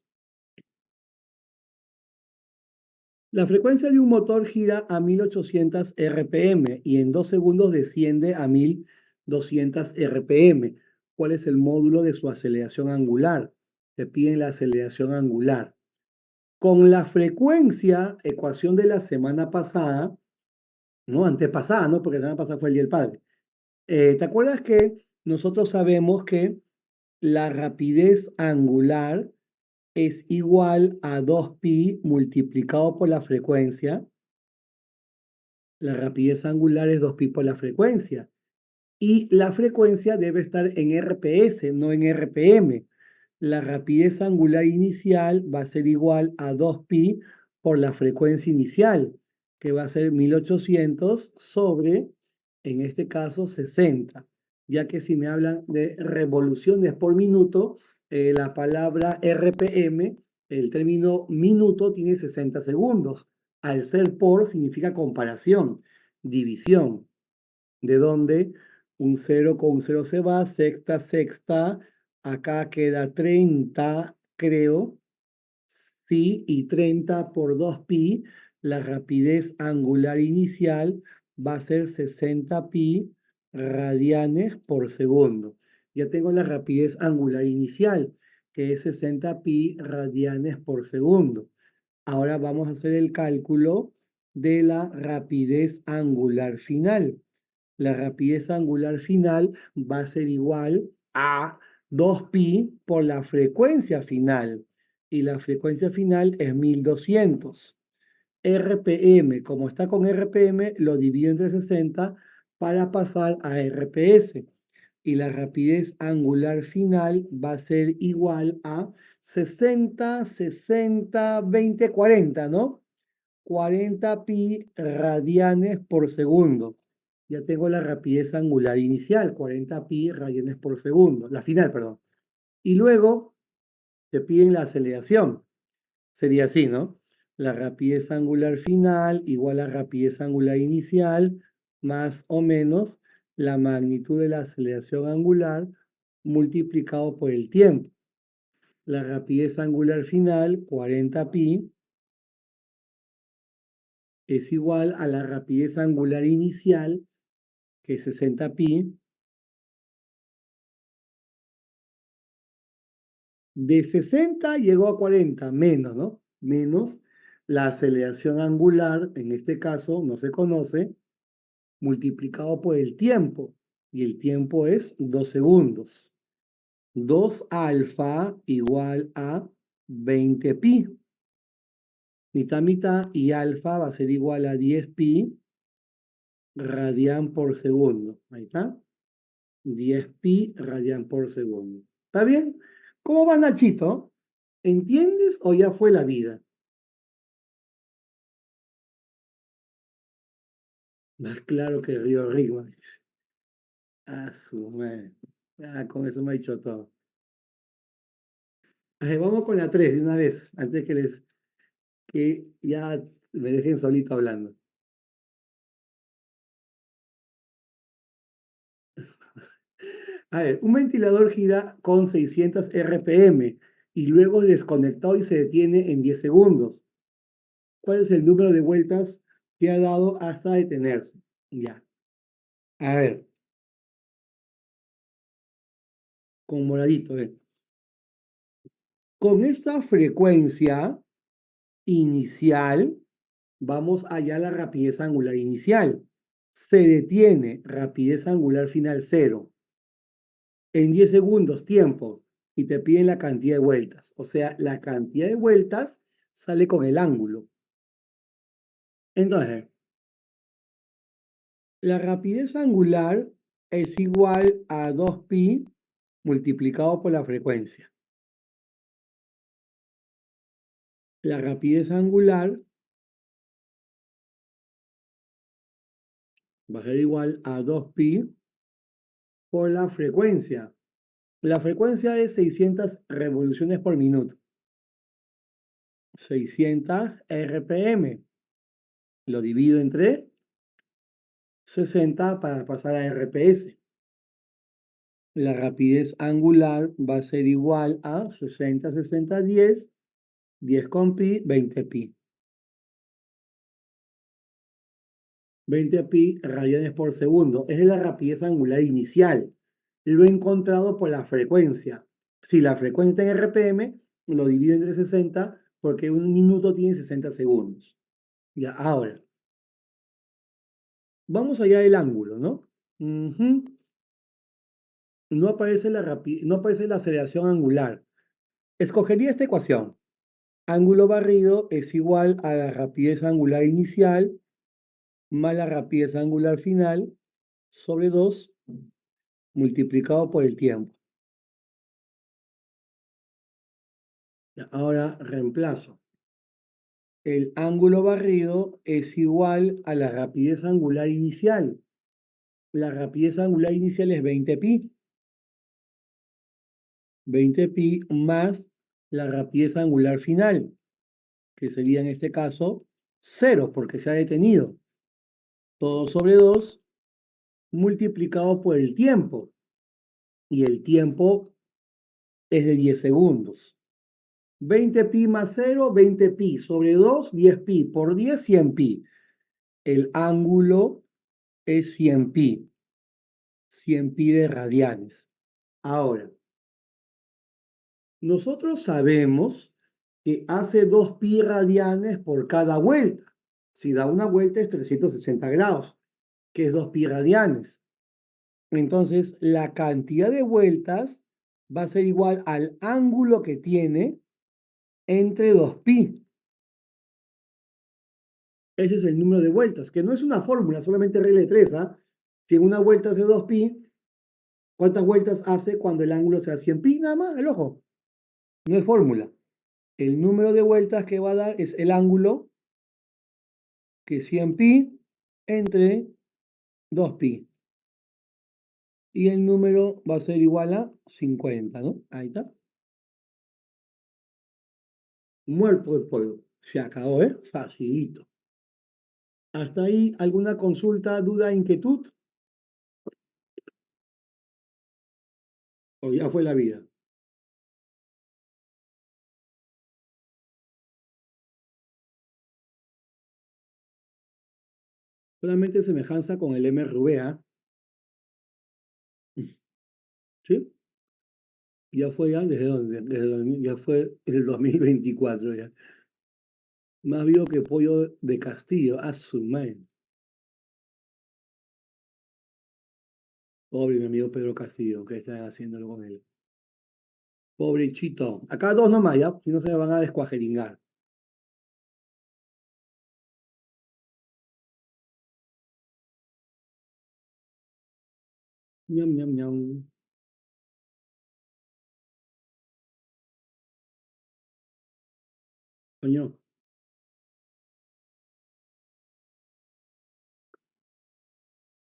La frecuencia de un motor gira a 1800 RPM y en 2 segundos desciende a 1200 RPM. ¿Cuál es el módulo de su aceleración angular? Te piden la aceleración angular. Con la frecuencia, ecuación de la semana pasada, no, antepasada, ¿no? Porque la semana pasada fue el Día del Padre. ¿Te acuerdas que nosotros sabemos que la rapidez angular es igual a 2pi multiplicado por la frecuencia? La rapidez angular es 2pi por la frecuencia. Y la frecuencia debe estar en RPS, no en RPM. La rapidez angular inicial va a ser igual a 2pi por la frecuencia inicial, que va a ser 1800 sobre, en este caso, 60. Ya que si me hablan de revoluciones por minuto, la palabra RPM, el término minuto tiene 60 segundos. Al ser por significa comparación, división, de donde un 0 con un 0 se va, sexta, acá queda 30, creo, sí, y 30 por 2pi, la rapidez angular inicial va a ser 60pi radianes por segundo. Ya tengo la rapidez angular inicial, que es 60pi radianes por segundo. Ahora vamos a hacer el cálculo de la rapidez angular final. La rapidez angular final va a ser igual a 2pi por la frecuencia final. Y la frecuencia final es 1200. RPM, como está con RPM, lo divido entre 60 para pasar a RPS. Y la rapidez angular final va a ser igual a 60, 60, 20, 40, ¿no? 40 pi radianes por segundo. Ya tengo la rapidez angular inicial, 40 pi radianes por segundo, la final, perdón. Y luego te piden la aceleración. Sería así, ¿no? La rapidez angular final igual a rapidez angular inicial más o menos la magnitud de la aceleración angular multiplicado por el tiempo. La rapidez angular final, 40 pi, es igual a la rapidez angular inicial, que es 60 pi. De 60 llegó a 40, menos, ¿no? Menos la aceleración angular, en este caso no se conoce, multiplicado por el tiempo. Y el tiempo es 2 segundos. 2 alfa igual a 20 pi. Mitad, mitad, y alfa va a ser igual a 10 pi radian por segundo. Ahí está. 10 pi radian por segundo. ¿Está bien? ¿Cómo va, Nachito? ¿Entiendes o ya fue la vida? Más claro que el río Rigma. Ah, su madre. Ah, con eso me ha dicho todo. A ver, vamos con la 3 de una vez, antes que ya me dejen solito hablando. A ver, un ventilador gira con 600 RPM y luego es desconectado y se detiene en 10 segundos. ¿Cuál es el número de vueltas que ha dado hasta detenerse? Ya. A ver, con moradito, con esta frecuencia inicial, vamos allá a la rapidez angular inicial. Se detiene, rapidez angular final 0. En 10 segundos, tiempo, y te piden la cantidad de vueltas. O sea, la cantidad de vueltas sale con el ángulo. Entonces, la rapidez angular es igual a 2pi multiplicado por la frecuencia. La rapidez angular va a ser igual a 2pi por la frecuencia. La frecuencia es 600 revoluciones por minuto. 600 RPM. Lo divido entre 60 para pasar a RPS. La rapidez angular va a ser igual a 60, 60, 10, 10 con pi, 20 pi. 20 pi radianes por segundo. Esa es la rapidez angular inicial. Lo he encontrado por la frecuencia. Si la frecuencia está en RPM, lo divido entre 60 porque un minuto tiene 60 segundos. Ya, ahora, vamos allá del ángulo, ¿no? No aparece la aceleración angular. Escogería esta ecuación. Ángulo barrido es igual a la rapidez angular inicial más la rapidez angular final sobre 2 multiplicado por el tiempo. Ahora reemplazo. El ángulo barrido es igual a la rapidez angular inicial. La rapidez angular inicial es 20 pi. 20 pi más la rapidez angular final, que sería en este caso 0, porque se ha detenido. Todo sobre 2 multiplicado por el tiempo. Y el tiempo es de 10 segundos. 20 pi más 0, 20 pi sobre 2, 10 pi por 10, 100 pi. El ángulo es 100 pi. 100 pi de radianes. Ahora, nosotros sabemos que hace 2 pi radianes por cada vuelta. Si da una vuelta es 360 grados, que es 2 pi radianes. Entonces, la cantidad de vueltas va a ser igual al ángulo que tiene entre 2 pi. Ese es el número de vueltas, que no es una fórmula, solamente regla de 3, ¿ah? Si en una vuelta hace 2 pi, ¿cuántas vueltas hace cuando el ángulo sea 100 pi? Nada más, el ojo. No es fórmula. El número de vueltas que va a dar es el ángulo, que es 100 pi entre 2 pi. Y el número va a ser igual a 50, ¿no? Ahí está. Muerto el polvo. Se acabó, ¿eh? Facilito. ¿Hasta ahí alguna consulta, duda, inquietud? ¿O ya fue la vida? Solamente semejanza con el MRVA, ¿sí? Ya fue ya, ¿desde dónde? Ya fue el 2024 ya. Más vivo que pollo de Castillo, a su madre. Pobre mi amigo Pedro Castillo, ¿qué están haciéndolo con él? Pobre Chito. Acá dos nomás, ya, si no se me van a descuajeringar. Ñam, ñam, ñam. Coño,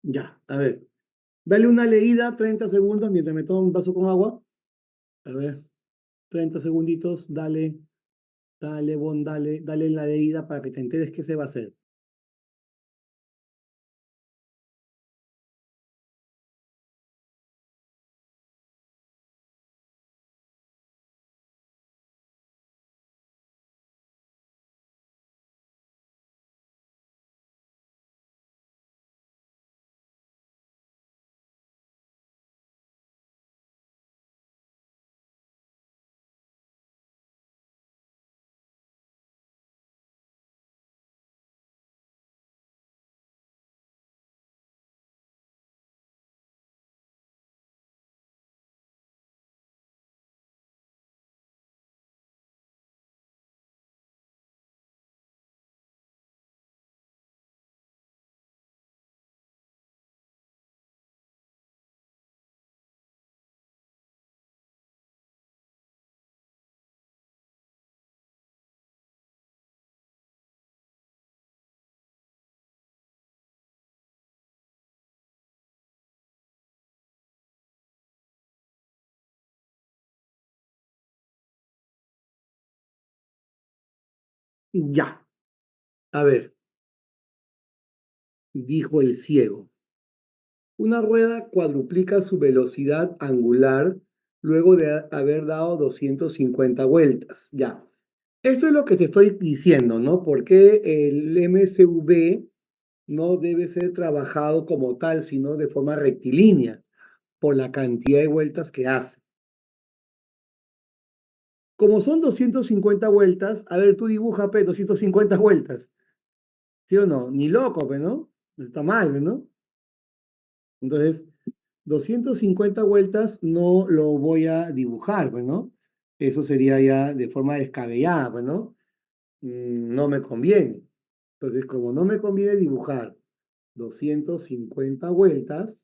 ya, a ver. Dale una leída, 30 segundos, mientras me tomo un vaso con agua. A ver, 30 segunditos, dale, dale, Bon, dale, dale la leída para que te enteres qué se va a hacer. Ya, a ver, dijo el ciego. Una rueda cuadruplica su velocidad angular luego de haber dado 250 vueltas. Ya, esto es lo que te estoy diciendo, ¿no? Porque el MSV no debe ser trabajado como tal, sino de forma rectilínea, por la cantidad de vueltas que hace. Como son 250 vueltas, a ver, tú dibuja, 250 vueltas, ¿sí o no? Ni loco, ¿no? Está mal, ¿no? Entonces, 250 vueltas no lo voy a dibujar, ¿no? Eso sería ya de forma descabellada, ¿no? No me conviene. Entonces, como no me conviene dibujar 250 vueltas,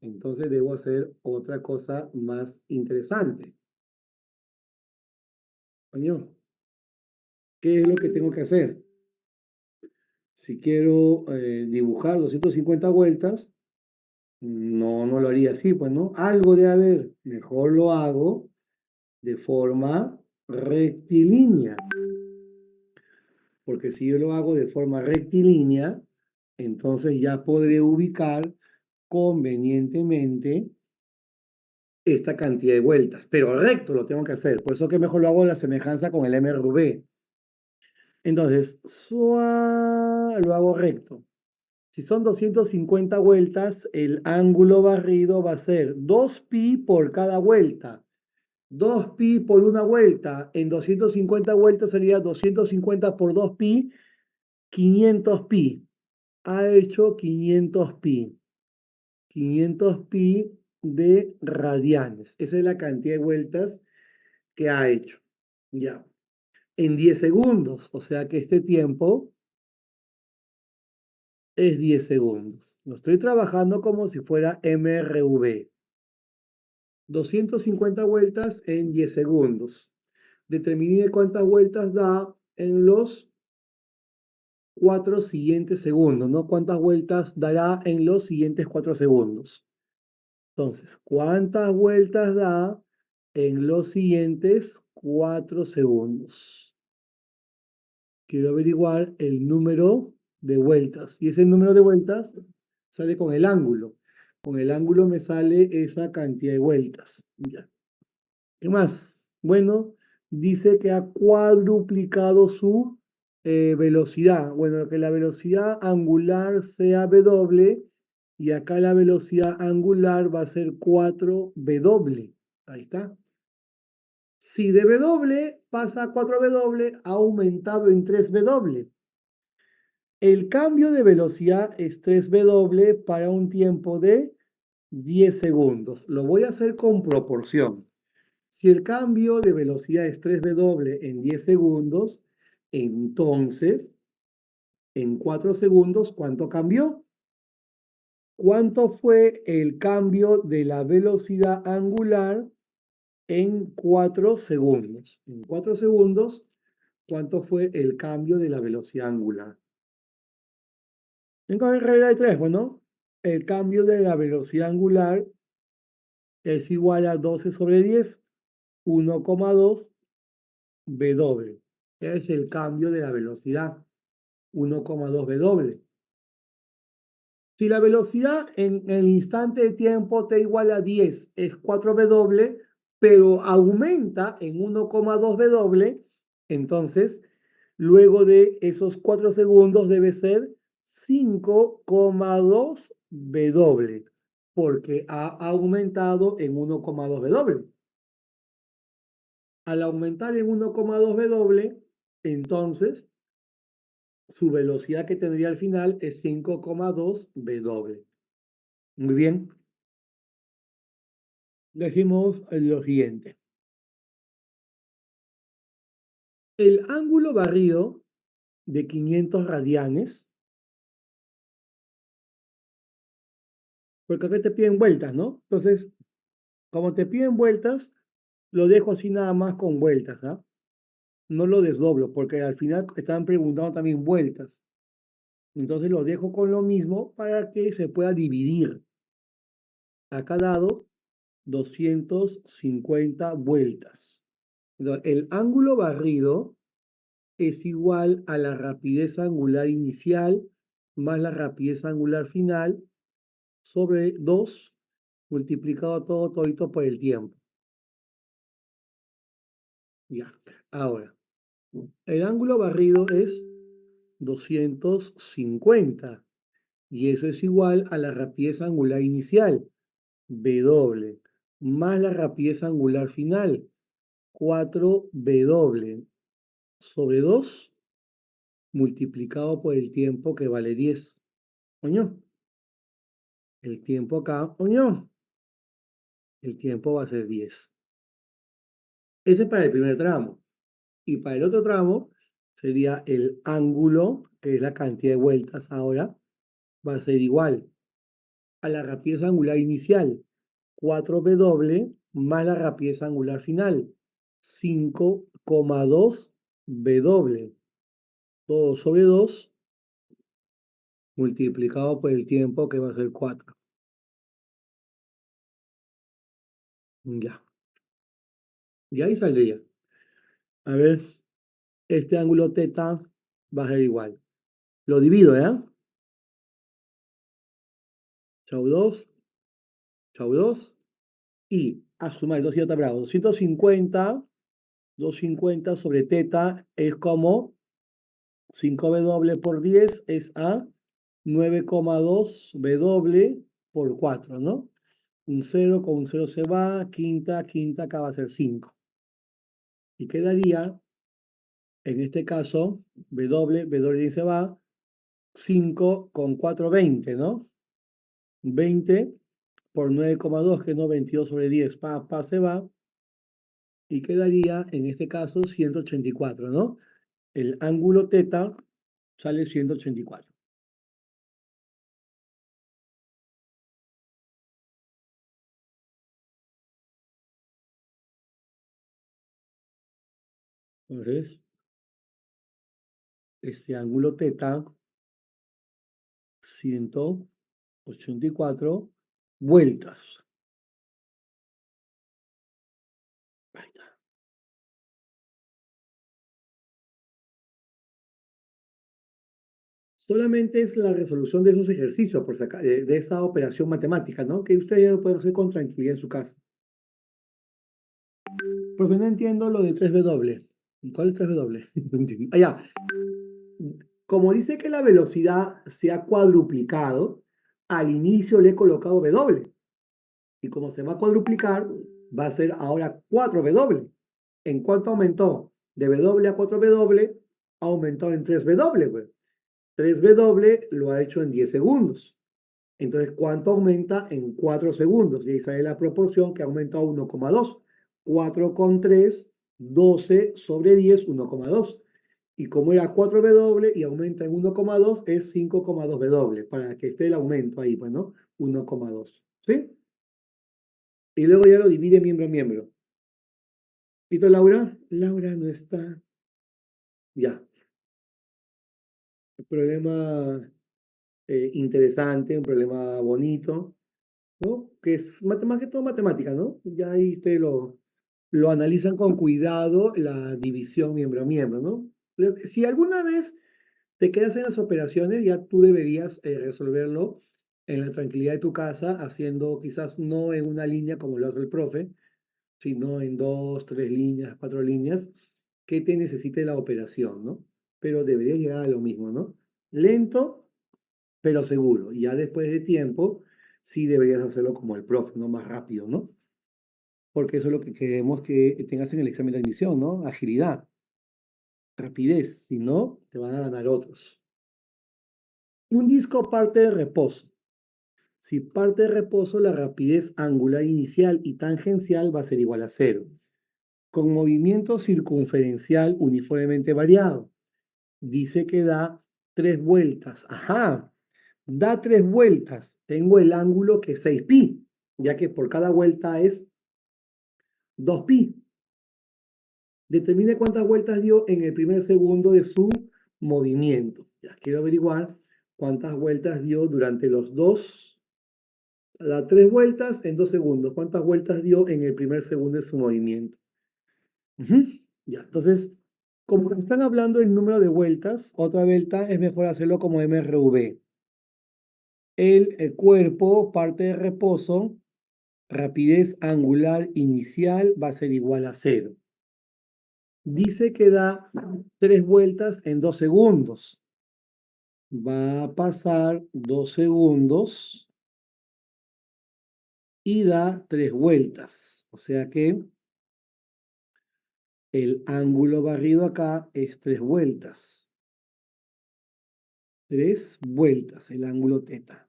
entonces debo hacer otra cosa más interesante. Coño, ¿qué es lo que tengo que hacer? Si quiero dibujar 250 vueltas, no lo haría así, pues, ¿no? Algo de haber, mejor lo hago de forma rectilínea, porque si yo lo hago de forma rectilínea, entonces ya podré ubicar convenientemente esta cantidad de vueltas, pero recto lo tengo que hacer, por eso que mejor lo hago la semejanza con el MRV. Entonces, lo hago recto. Si son 250 vueltas, el ángulo barrido va a ser 2 pi por cada vuelta. 2 pi por una vuelta, en 250 vueltas sería 250 por 2 pi, 500 pi. Ha hecho 500 pi. 500 pi de radianes. Esa es la cantidad de vueltas que ha hecho. Ya. En 10 segundos. O sea que este tiempo es 10 segundos. Lo estoy trabajando como si fuera MRV. 250 vueltas en 10 segundos. Determine cuántas vueltas da en los 4 siguientes segundos, ¿no? ¿Cuántas vueltas dará en los siguientes 4 segundos? Entonces, ¿cuántas vueltas da en los siguientes 4 segundos? Quiero averiguar el número de vueltas. Y ese número de vueltas sale con el ángulo. Con el ángulo me sale esa cantidad de vueltas. Ya. ¿Qué más? Bueno, dice que ha cuadruplicado su velocidad. Bueno, que la velocidad angular sea W y acá la velocidad angular va a ser 4W. Ahí está. Si de W pasa a 4W, ha aumentado en 3W. El cambio de velocidad es 3W para un tiempo de 10 segundos. Lo voy a hacer con proporción. Si el cambio de velocidad es 3W en 10 segundos, entonces en 4 segundos, ¿cuánto cambió? ¿Cuánto fue el cambio de la velocidad angular en 4 segundos? En 4 segundos, ¿cuánto fue el cambio de la velocidad angular? En regla de 3, bueno, el cambio de la velocidad angular es igual a 12 sobre 10, 1,2 W. Es el cambio de la velocidad, 1,2 W. Si la velocidad en el instante de tiempo t igual a 10 es 4 W, pero aumenta en 1,2 W, entonces luego de esos 4 segundos debe ser 5,2 W, porque ha aumentado en 1,2 W. Al aumentar en 1,2 W, entonces su velocidad que tendría al final es 5,2 W. Muy bien. Decimos lo siguiente. El ángulo barrido de 500 radianes, porque acá te piden vueltas, ¿no? Entonces, como te piden vueltas, lo dejo así nada más con vueltas, ¿ah? No lo desdoblo, porque al final estaban preguntando también vueltas. Entonces lo dejo con lo mismo para que se pueda dividir. Acá dado 250 vueltas. Entonces, el ángulo barrido es igual a la rapidez angular inicial más la rapidez angular final sobre 2 multiplicado todo todito por el tiempo. Ya, ahora, el ángulo barrido es 250 y eso es igual a la rapidez angular inicial, W, más la rapidez angular final, 4W, sobre 2 multiplicado por el tiempo que vale 10. Coño, el tiempo acá, coño, el tiempo va a ser 10. Ese es para el primer tramo. Y para el otro tramo sería el ángulo, que es la cantidad de vueltas ahora, va a ser igual a la rapidez angular inicial, 4W, más la rapidez angular final, 5,2 W. Todo sobre 2 multiplicado por el tiempo que va a ser 4. Ya. Y ahí saldría. A ver, este ángulo teta va a ser igual. Lo divido, ¿eh? Chau 2, chau 2. Y a sumar 2 y otra bravo. 250 sobre teta es como 5W por 10 es a 9,2 W por 4, ¿no? Un 0 con un 0 se va, quinta, quinta, acá va a ser 5. Y quedaría, en este caso, W se va, 5 con 4, 20, ¿no? 20 por 9,2, que no, 22 sobre 10, se va, y quedaría, en este caso, 184, ¿no? El ángulo teta sale 184. Entonces, este ángulo teta, 184 vueltas. Ahí está. Solamente es la resolución de esos ejercicios, por sacar, de esa operación matemática, ¿no? Que ustedes ya lo pueden hacer con tranquilidad en su casa. Porque no entiendo lo de 3W. ¿Cuál es 3W? No entiendo. Ah, ya. Como dice que la velocidad se ha cuadruplicado, al inicio le he colocado W. Y como se va a cuadruplicar, va a ser ahora 4W. ¿En cuánto aumentó? De W a 4W, aumentó en 3W, pues. 3W lo ha hecho en 10 segundos. Entonces, ¿cuánto aumenta en 4 segundos? Y ahí sale la proporción que aumenta a 1,2. 4 con 3, 12 sobre 10, 1,2. Y como era 4W y aumenta en 1,2, es 5,2W, para que esté el aumento ahí, pues, ¿no? 1,2. ¿Sí? Y luego ya lo divide miembro a miembro. ¿Listo, Laura? Laura no está. Ya. Un problema interesante, un problema bonito, ¿no? Que es más que todo matemática, ¿no? Ya ahí te lo analizan con cuidado la división miembro a miembro, ¿no? Si alguna vez te quedas en las operaciones, ya tú deberías resolverlo en la tranquilidad de tu casa, haciendo quizás no en una línea como lo hace el profe, sino en dos, tres líneas, cuatro líneas, que te necesite la operación, ¿no? Pero deberías llegar a lo mismo, ¿no? Lento, pero seguro. Y ya después de tiempo, sí deberías hacerlo como el profe, ¿no? Más rápido, ¿no? Porque eso es lo que queremos que tengas en el examen de admisión, ¿no? Agilidad, rapidez, si no, te van a ganar otros. Un disco parte de reposo. Si parte de reposo, la rapidez angular inicial y tangencial va a ser igual a cero, con movimiento circunferencial uniformemente variado. Dice que da 3 vueltas. Ajá, da 3 vueltas. Tengo el ángulo que es 6pi, ya que por cada vuelta es 2pi. Determine cuántas vueltas dio en el primer segundo de su movimiento. Ya quiero averiguar cuántas vueltas dio durante los dos. Da 3 vueltas en 2 segundos. ¿Cuántas vueltas dio en el primer segundo de su movimiento? Ujú. Ya, entonces, como están hablando del número de vueltas, otra vuelta es mejor hacerlo como MRV. El cuerpo, parte de reposo, rapidez angular inicial va a ser igual a cero. Dice que da 3 vueltas en 2 segundos. Va a pasar 2 segundos y da 3 vueltas. O sea que el ángulo barrido acá es 3 vueltas. 3 vueltas el ángulo teta.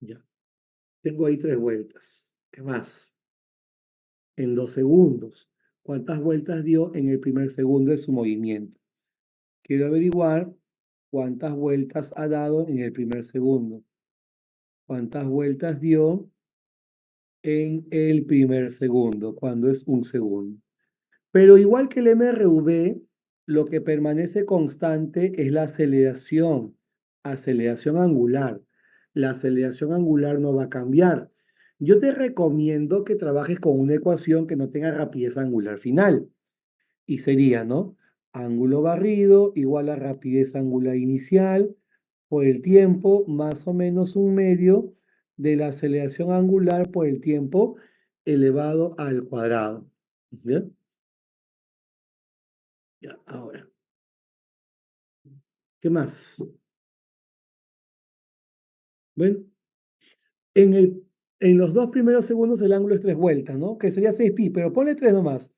Ya. Tengo ahí 3 vueltas. ¿Qué más? En 2 segundos. ¿Cuántas vueltas dio en el primer segundo de su movimiento? Quiero averiguar cuántas vueltas ha dado en el primer segundo. ¿Cuántas vueltas dio en el primer segundo, cuando es un segundo? Pero igual que el MRV, lo que permanece constante es la aceleración angular. La aceleración angular no va a cambiar. Yo te recomiendo que trabajes con una ecuación que no tenga rapidez angular final. Y sería, ¿no? Ángulo barrido igual a rapidez angular inicial por el tiempo más o menos un medio de la aceleración angular por el tiempo elevado al cuadrado. ¿Ya? Ya, ahora. ¿Qué más? Bueno, en en los dos primeros segundos el ángulo es 3 vueltas, ¿no? Que sería 6pi, pero ponle 3 nomás.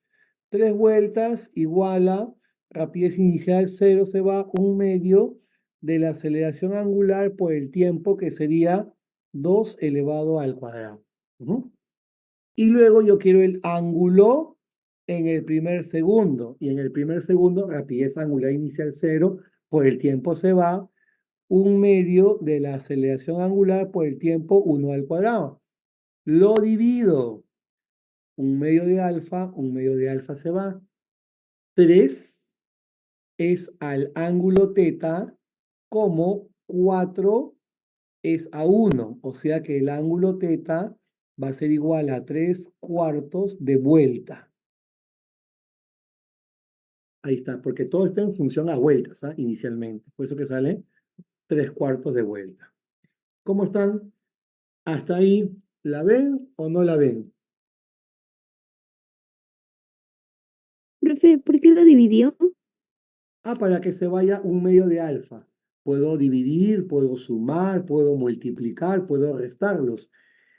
3 vueltas igual a rapidez inicial cero se va un medio de la aceleración angular por el tiempo que sería 2 elevado al cuadrado. Ujú. Y luego yo quiero el ángulo en el primer segundo. Y en el primer segundo, rapidez angular inicial cero, por el tiempo se va un medio de la aceleración angular por el tiempo 1 al cuadrado. Lo divido. Un medio de alfa se va. 3 es al ángulo teta como 4 es a 1. O sea que el ángulo teta va a ser igual a 3 cuartos de vuelta. Ahí está, porque todo está en función a vueltas, ¿ah? Inicialmente. Por eso que sale 3 cuartos de vuelta. ¿Cómo están? ¿Hasta ahí la ven o no la ven? Profe, ¿por qué lo dividió? Ah, para que se vaya un medio de alfa. Puedo dividir, puedo sumar, puedo multiplicar, puedo restarlos.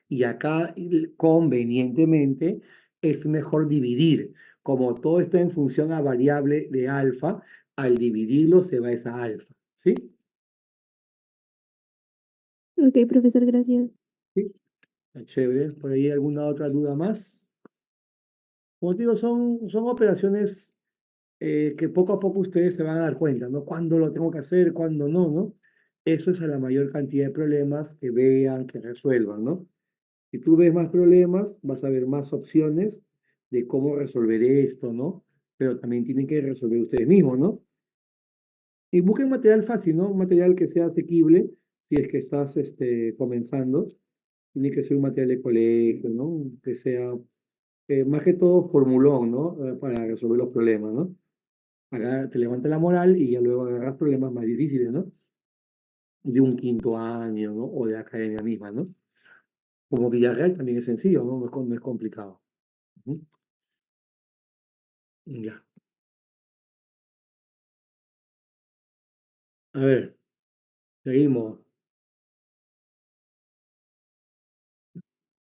Y acá convenientemente es mejor dividir. Como todo está en función a variable de alfa, al dividirlo se va esa alfa. ¿Sí? Ok, profesor, gracias. ¿Sí? Está chévere. ¿Por ahí alguna otra duda más? Como te digo, son operaciones que poco a poco ustedes se van a dar cuenta, ¿no? Cuándo lo tengo que hacer, cuándo no, ¿no? Eso es a la mayor cantidad de problemas que vean, que resuelvan, ¿no? Si tú ves más problemas, vas a ver más opciones de cómo resolver esto, ¿no? Pero también tienen que resolver ustedes mismos, ¿no? Y busquen material fácil, ¿no? Un material que sea asequible, si es que estás comenzando. Tiene que ser un material de colegio, ¿no? Que sea, más que todo, formulón, ¿no? Para resolver los problemas, ¿no? Acá te levanta la moral y ya luego agarras problemas más difíciles, ¿no? De un quinto año, ¿no? O de academia misma, ¿no? Como Villarreal también es sencillo, ¿no? No es complicado. Ujú. Ya. A ver, seguimos.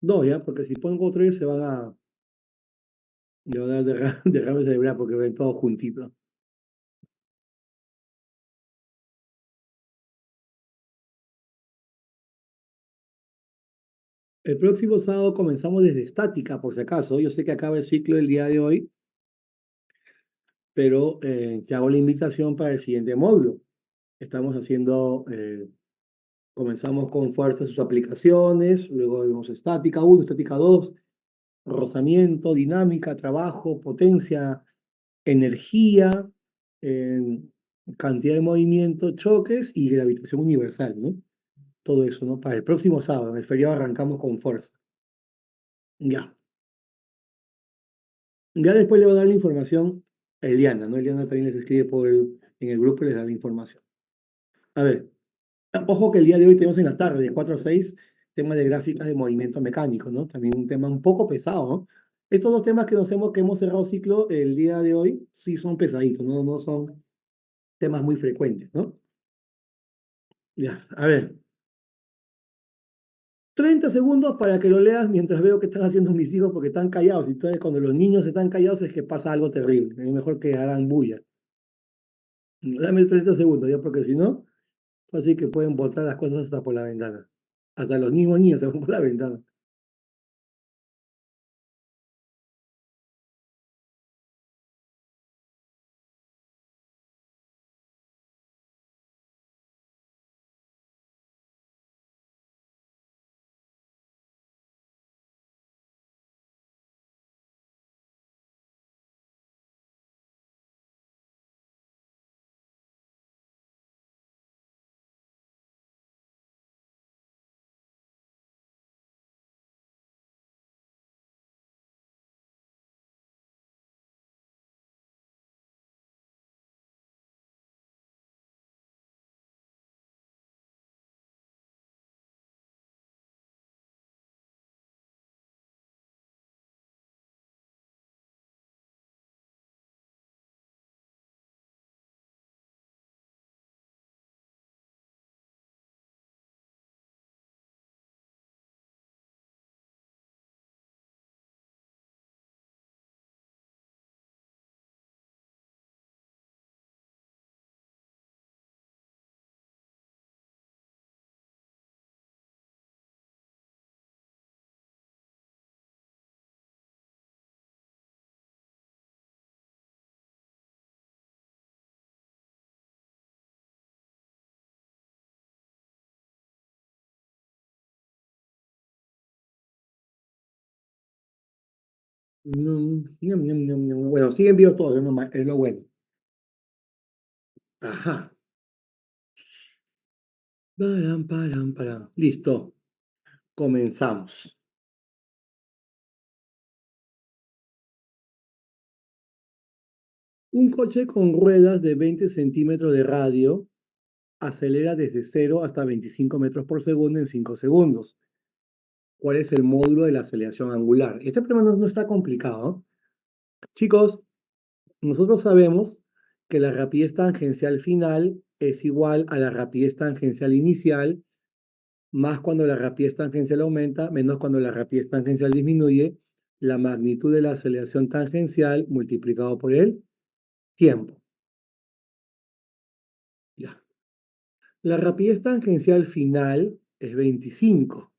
Dos, ¿ya? Porque si pongo tres le van a dar derrame cerebral porque ven todos juntitos. El próximo sábado comenzamos desde estática, por si acaso. Yo sé que acaba el ciclo el día de hoy, pero te hago la invitación para el siguiente módulo. Estamos haciendo, comenzamos con fuerza sus aplicaciones, luego vimos estática uno, estática 2, rozamiento, dinámica, trabajo, potencia, energía, eh, cantidad de movimiento, choques y gravitación universal, ¿no? Todo eso, ¿no? Para el próximo sábado, en el feriado arrancamos con fuerza. Ya. Ya después le voy a dar la información a Eliana, ¿no? Eliana también les escribe en el grupo y les da la información. A ver, ojo que el día de hoy tenemos en la tarde, de 4 a 6, tema de gráficas de movimiento mecánico, ¿no? También un tema un poco pesado, ¿no? Estos dos temas que hemos cerrado ciclo el día de hoy, sí son pesaditos, ¿no? No son temas muy frecuentes, ¿no? Ya, a ver, 30 segundos para que lo leas mientras veo que están haciendo mis hijos porque están callados. Y entonces cuando los niños están callados es que pasa algo terrible. Es mejor que hagan bulla. Dame 30 segundos ya porque si no, así que pueden botar las cosas hasta por la ventana. Hasta los mismos niños se van por la ventana. Bueno, siguen vivos todos, es lo bueno. Ajá. Param, param, param. Listo, comenzamos. Un coche con ruedas de 20 centímetros de radio acelera desde 0 hasta 25 metros por segundo en 5 segundos. ¿Cuál es el módulo de la aceleración angular? Este problema no está complicado. Chicos, nosotros sabemos que la rapidez tangencial final es igual a la rapidez tangencial inicial, más cuando la rapidez tangencial aumenta, menos cuando la rapidez tangencial disminuye, la magnitud de la aceleración tangencial multiplicado por el tiempo. Ya. La rapidez tangencial final es 25.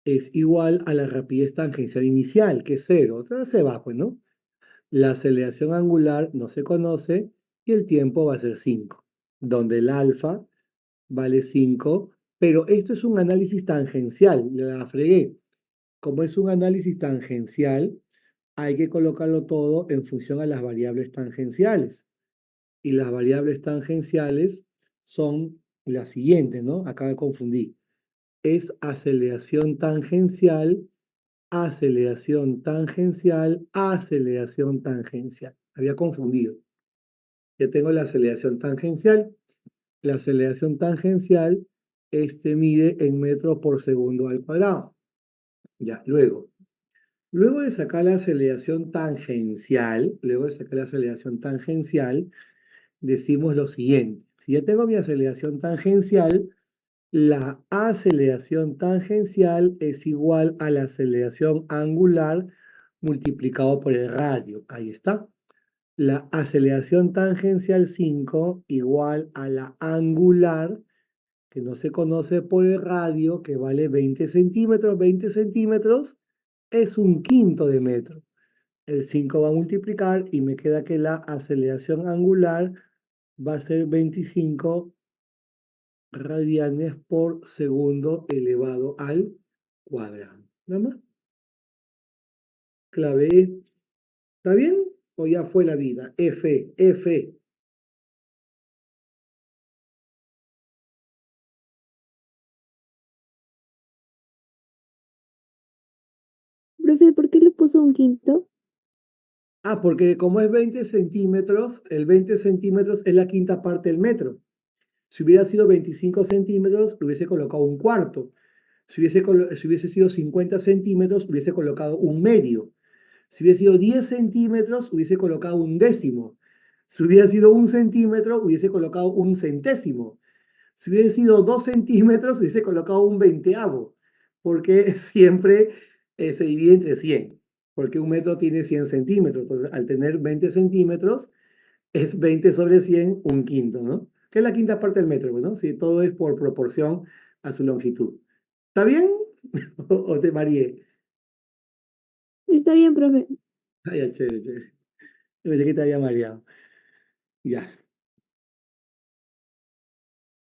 Es igual a la rapidez tangencial inicial, que es 0. O sea, se va, pues, ¿no? La aceleración angular no se conoce y el tiempo va a ser 5, donde el alfa vale 5, pero esto es un análisis tangencial, la fregué. Como es un análisis tangencial, hay que colocarlo todo en función a las variables tangenciales. Y las variables tangenciales son las siguientes, ¿no? Acabo de confundir. Es aceleración tangencial, aceleración tangencial, aceleración tangencial. Había confundido. Ya tengo la aceleración tangencial. La aceleración tangencial mide en metros por segundo al cuadrado. Ya, luego de sacar la aceleración tangencial, decimos lo siguiente. Si ya tengo mi aceleración tangencial, la aceleración tangencial es igual a la aceleración angular multiplicado por el radio. Ahí está. La aceleración tangencial 5 igual a la angular, que no se conoce por el radio, que vale 20 centímetros. 20 centímetros es un quinto de metro. El 5 va a multiplicar y me queda que la aceleración angular va a ser 25 radianes por segundo elevado al cuadrado. Nada más. Clave E. ¿Está bien? ¿O ya fue la vida? F, F. Profe, ¿por qué le puso un quinto? Ah, porque como es 20 centímetros, el 20 centímetros es la quinta parte del metro. Si hubiera sido 25 centímetros, le hubiese colocado un cuarto. Si hubiese sido 50 centímetros, hubiese colocado un medio. Si hubiese sido 10 centímetros, hubiese colocado un décimo. Si hubiera sido 1 centímetro, hubiese colocado un centésimo. Si hubiese sido 2 centímetros, hubiese colocado un veinteavo. Porque siempre se divide entre 100. Porque un metro tiene 100 centímetros. Entonces, al tener 20 centímetros, es 20 sobre 100, un quinto, ¿no? Que es la quinta parte del metro, ¿no? Si todo es por proporción a su longitud. ¿Está bien? ¿O te mareé? Está bien, profe. Ay, ya, chévere, chévere. Yo pensé que te había mareado. Ya.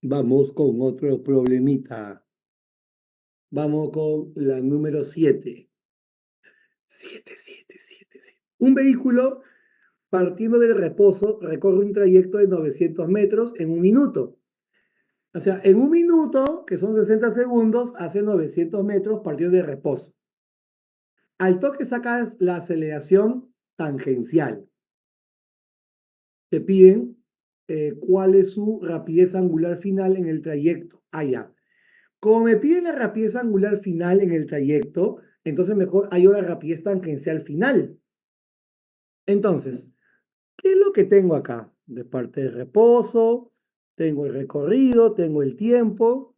Vamos con otro problemita. Vamos con la número 7. 7, 7, 7, 7. Un vehículo partiendo del reposo recorre un trayecto de 900 metros en un minuto. O sea, en un minuto, que son 60 segundos, hace 900 metros partiendo de reposo. Al toque sacas la aceleración tangencial. Te piden cuál es su rapidez angular final en el trayecto. Ya. Como me piden la rapidez angular final en el trayecto, entonces mejor hallo la rapidez tangencial final. Entonces, ¿qué es lo que tengo acá? De parte de reposo, tengo el recorrido, tengo el tiempo.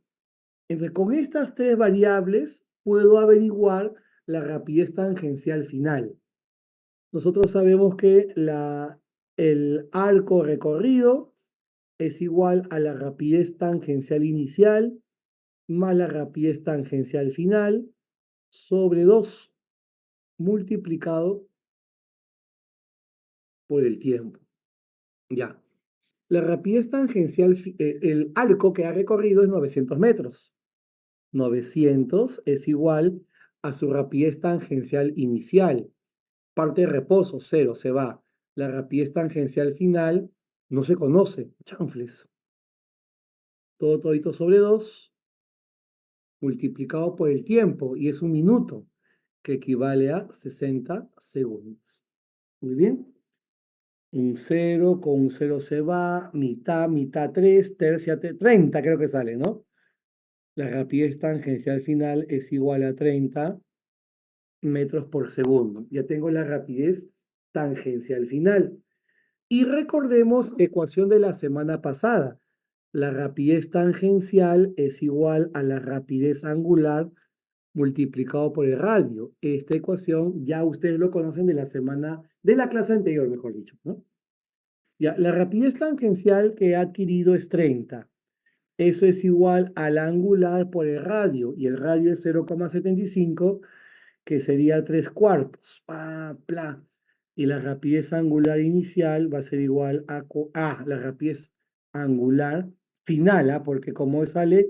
Entonces, con estas tres variables puedo averiguar la rapidez tangencial final. Nosotros sabemos que el arco recorrido es igual a la rapidez tangencial inicial más la rapidez tangencial final sobre 2 multiplicado por el tiempo. Ya. La rapidez tangencial, el arco que ha recorrido es 900 metros. 900 es igual a su rapidez tangencial inicial. Parte de reposo, 0, se va. La rapidez tangencial final no se conoce, chanfles. Todo todito sobre 2 multiplicado por el tiempo, y es 1 minuto, que equivale a 60 segundos. Muy bien. Un 0 con un 0 se va, mitad, mitad 3, tercia 30 creo que sale, ¿no? La rapidez tangencial final es igual a 30 metros por segundo. Ya tengo la rapidez tangencial final. Y recordemos ecuación de la semana pasada. La rapidez tangencial es igual a la rapidez angular multiplicado por el radio. Esta ecuación ya ustedes lo conocen de la semana, de la clase anterior, mejor dicho, ¿no? Ya, la rapidez tangencial que he adquirido es 30. Eso es igual al angular por el radio, y el radio es 0,75, que sería 3 cuartos. Pla. Y la rapidez angular inicial va a ser igual a la rapidez angular final, porque como sale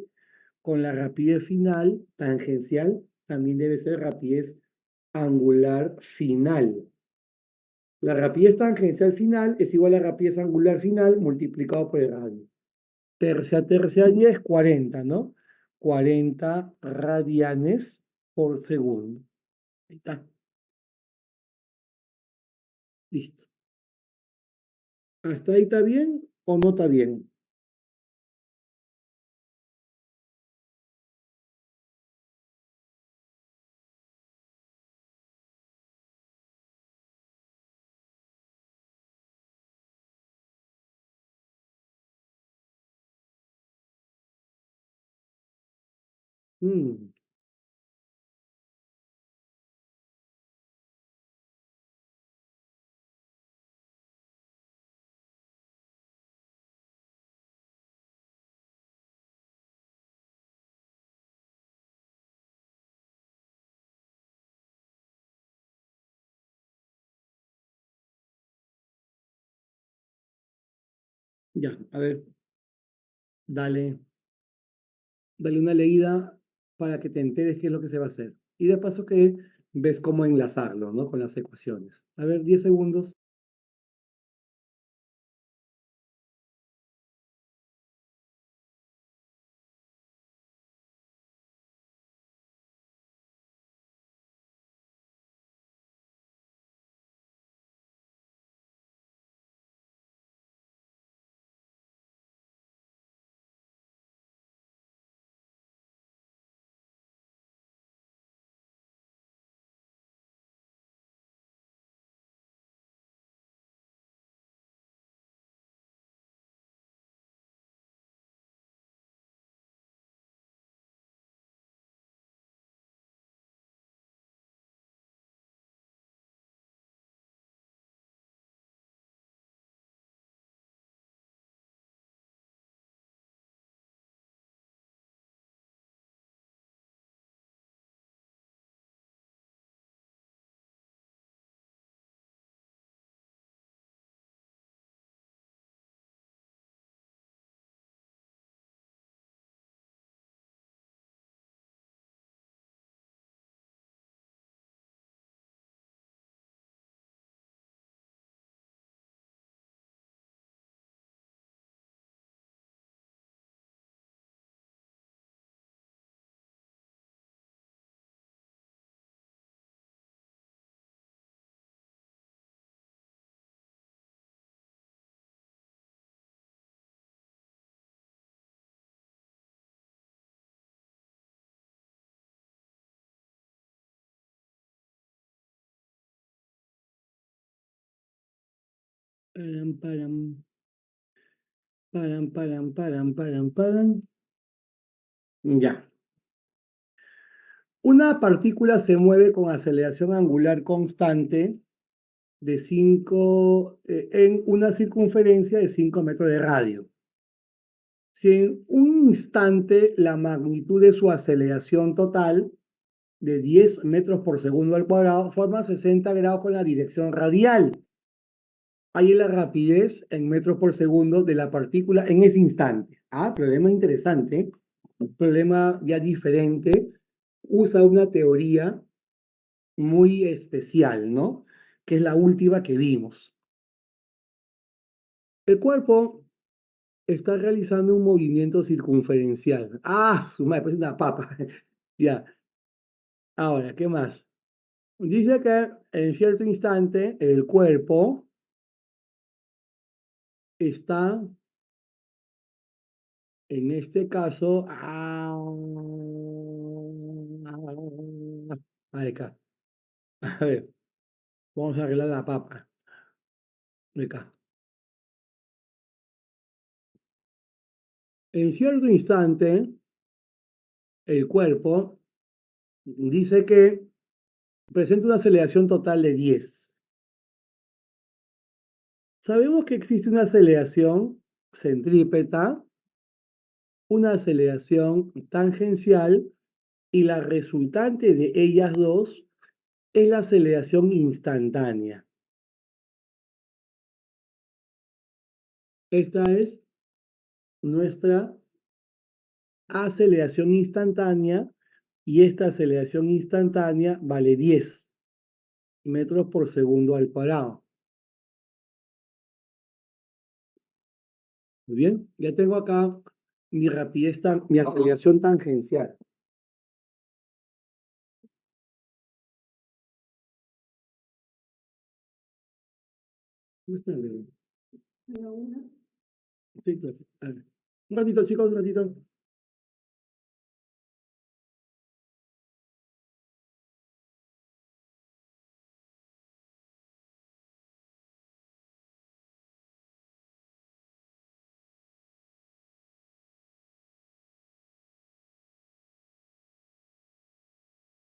con la rapidez final tangencial, también debe ser rapidez angular final. La rapidez tangencial final es igual a la rapidez angular final multiplicado por el radio. Tercia 10, 40, ¿no? 40 radianes por segundo. Ahí está. Listo. ¿Hasta ahí está bien o no está bien? Mm, ya, a ver, dale, dale una leída para que te enteres qué es lo que se va a hacer. Y de paso que ves cómo enlazarlo, ¿no? Con las ecuaciones. A ver, 10 segundos. Param, param, param, param, param, param, param. Ya. Una partícula se mueve con aceleración angular constante de 5 en una circunferencia de 5 metros de radio. Si en un instante la magnitud de su aceleración total de 10 metros por segundo al cuadrado forma 60 grados con la dirección radial. Ahí es la rapidez en metros por segundo de la partícula en ese instante. Problema interesante, problema ya diferente. usa una teoría muy especial, ¿no? Que es la última que vimos. El cuerpo está realizando un movimiento circunferencial. Ah, su madre, pues una papa. Ya. Ahora, ¿qué más? Dice que en cierto instante el cuerpo está, en este caso, acá. A ver, vamos a arreglar la papa. Acá. En cierto instante, el cuerpo dice que presenta una aceleración total de 10. Sabemos que existe una aceleración centrípeta, una aceleración tangencial y la resultante de ellas dos es la aceleración instantánea. Esta es nuestra aceleración instantánea y esta aceleración instantánea vale 10 metros por segundo al cuadrado. Muy bien, ya tengo acá mi rapidez, mi aceleración tangencial. ¿Cómo está, Leo? Sí, claro. A ver. Un ratito, chicos, un ratito.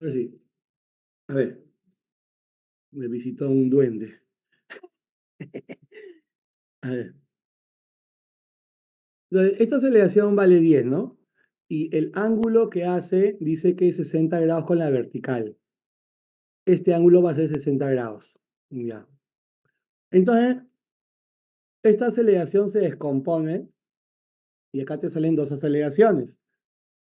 Así. A ver, me visitó un duende. A ver. Entonces, esta aceleración vale 10, ¿no? Y el ángulo que hace dice que es 60 grados con la vertical. Este ángulo va a ser 60 grados. Ya. Entonces, esta aceleración se descompone y acá te salen dos aceleraciones.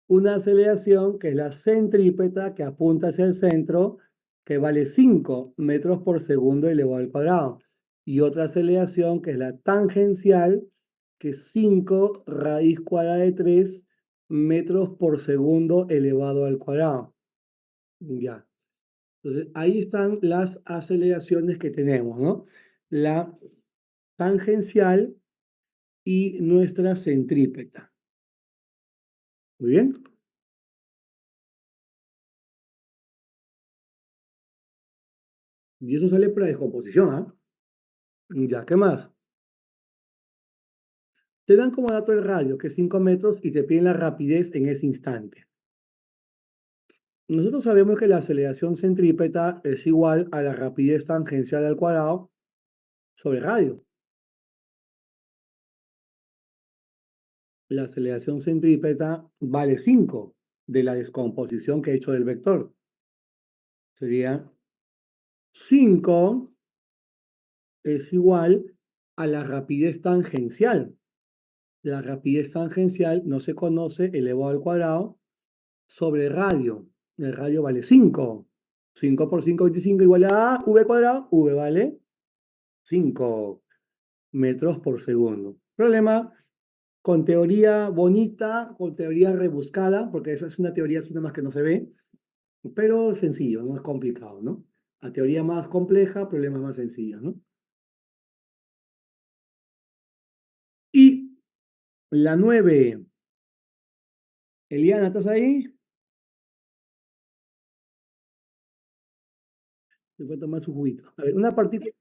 Una aceleración que es la centrípeta que apunta hacia el centro, que vale 5 metros por segundo elevado al cuadrado. Y otra aceleración que es la tangencial, que es 5 raíz cuadrada de 3 metros por segundo elevado al cuadrado. Ya. Entonces, ahí están las aceleraciones que tenemos, ¿no? La tangencial y nuestra centrípeta. Muy bien. Y eso sale por la descomposición, ¿ah? Ya, ¿qué más? Te dan como dato el radio, que es 5 metros, y te piden la rapidez en ese instante. Nosotros sabemos que la aceleración centrípeta es igual a la rapidez tangencial al cuadrado sobre radio. La aceleración centrípeta vale 5 de la descomposición que he hecho del vector. Sería 5 es igual a la rapidez tangencial. La rapidez tangencial no se conoce elevado al cuadrado sobre radio. El radio vale 5. 5 por 5, 25 igual a v cuadrado. V vale 5 metros por segundo. Problema con teoría bonita, con teoría rebuscada, porque esa es una teoría así nomás que no se ve, pero sencillo, no es complicado, ¿no? La teoría más compleja, problemas más sencillos, ¿no? Y la 9. Eliana, ¿estás ahí? Se puede tomar su juguito. A ver, una partícula.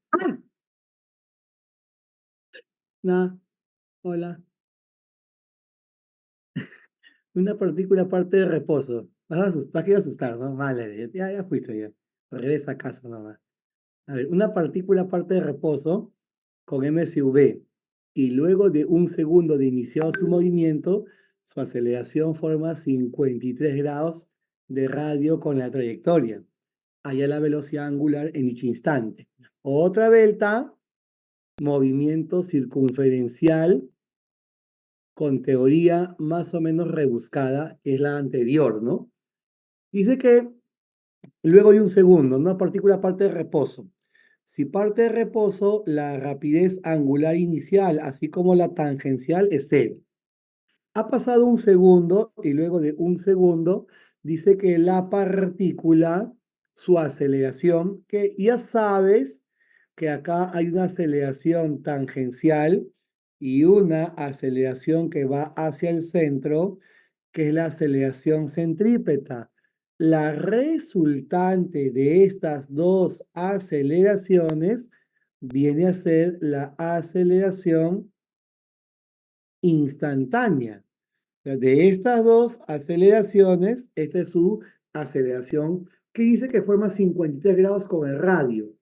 Nada, hola. Una partícula parte de reposo. Vas a asustar, quiero asustar, ¿no? Vale, ya fuiste ya. Regresa a casa nomás. A ver, una partícula parte de reposo con MSV y luego de un segundo de iniciado su movimiento, su aceleración forma 53 grados de radio con la trayectoria. Allá la velocidad angular en dicho instante. Otra delta, movimiento circunferencial con teoría más o menos rebuscada, que es la anterior, ¿no? Dice que luego hay un segundo, una partícula parte de reposo. Si parte de reposo, la rapidez angular inicial, así como la tangencial, es cero. Ha pasado un segundo y luego de un segundo dice que la partícula, su aceleración, que ya sabes que acá hay una aceleración tangencial y una aceleración que va hacia el centro, que es la aceleración centrípeta. La resultante de estas dos aceleraciones viene a ser la aceleración instantánea. De estas dos aceleraciones, esta es su aceleración que dice que forma 53 grados con el radio.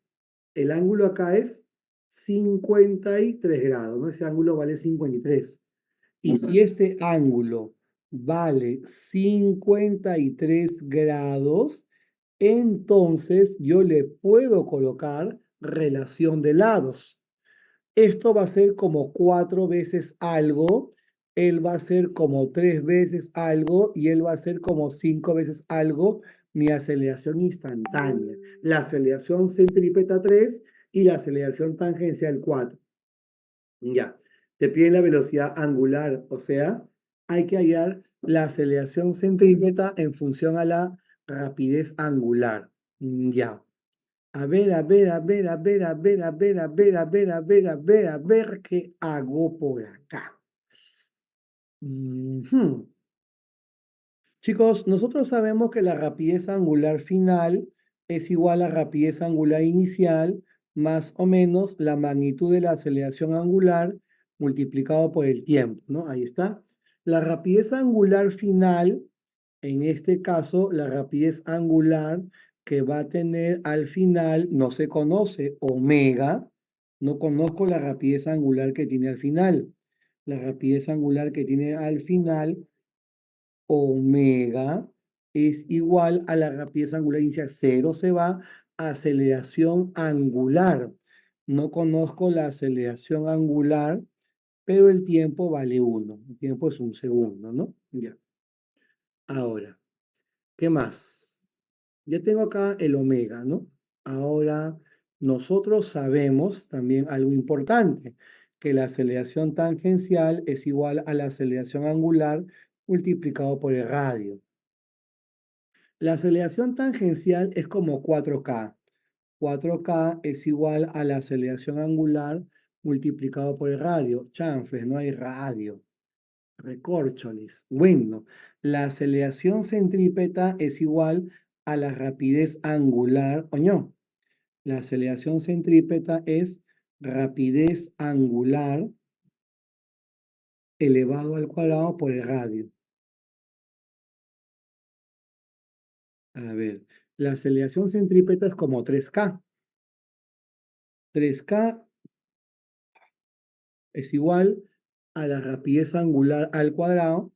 El ángulo acá es 53 grados, ¿no? Ese ángulo vale 53. Y si este ángulo vale 53 grados, entonces yo le puedo colocar relación de lados. Esto va a ser como 4 veces algo, él va a ser como 3 veces algo y él va a ser como 5 veces algo, mi aceleración instantánea. La aceleración centrípeta 3 y la aceleración tangencial 4. Ya, te piden la velocidad angular, o sea, hay que hallar la aceleración centrípeta en función a la rapidez angular. Ya. A ver, a ver, a ver, a ver, a ver, a ver, a ver, a ver, a ver, a ver, a ver qué hago por acá. Ujú. Chicos, nosotros sabemos que la rapidez angular final es igual a rapidez angular inicial más o menos la magnitud de la aceleración angular multiplicado por el tiempo, ¿no? Ahí está. La rapidez angular final, en este caso, la rapidez angular que va a tener al final, no se conoce, omega, no conozco la rapidez angular que tiene al final. La rapidez angular que tiene al final omega es igual a la rapidez angular inicial. Cero se va a aceleración angular. No conozco la aceleración angular, pero el tiempo vale 1. El tiempo es un segundo, ¿no? Ya. Ahora, ¿qué más? Ya tengo acá el omega, ¿no? Ahora, nosotros sabemos también algo importante, que la aceleración tangencial es igual a la aceleración angular multiplicado por el radio. La aceleración tangencial es como 4K. 4K es igual a la aceleración angular multiplicado por el radio. Chanfles, no hay radio. Recorcholis. Bueno, la aceleración centrípeta es igual a la rapidez angular, o no. La aceleración centrípeta es rapidez angular elevado al cuadrado por el radio. A ver, la aceleración centrípeta es como 3K. 3K es igual a la rapidez angular al cuadrado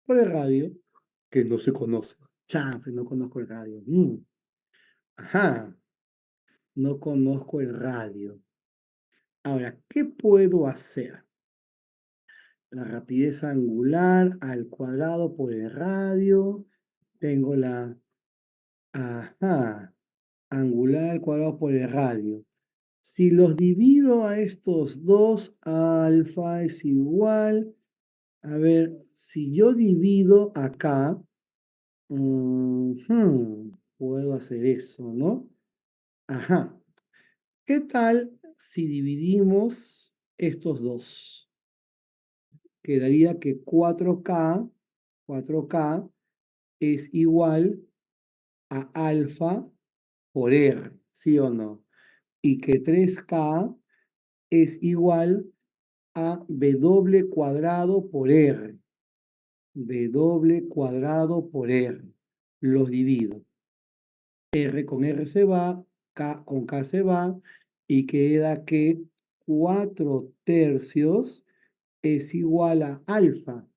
por el radio, que no se conoce. Chanfle, no conozco el radio. Ajá, no conozco el radio. Ahora, ¿qué puedo hacer? La rapidez angular al cuadrado por el radio. Tengo la, ajá, angular al cuadrado por el radio. Si los divido a estos dos, alfa es igual. A ver, si yo divido acá, puedo hacer eso, ¿no? Ajá. ¿Qué tal si dividimos estos dos? Quedaría que 4K es igual a alfa por R, ¿sí o no? Y que 3K es igual a W cuadrado por R. W cuadrado por R. Los divido. R con R se va, K con K se va, y queda que 4/3 es igual a alfa.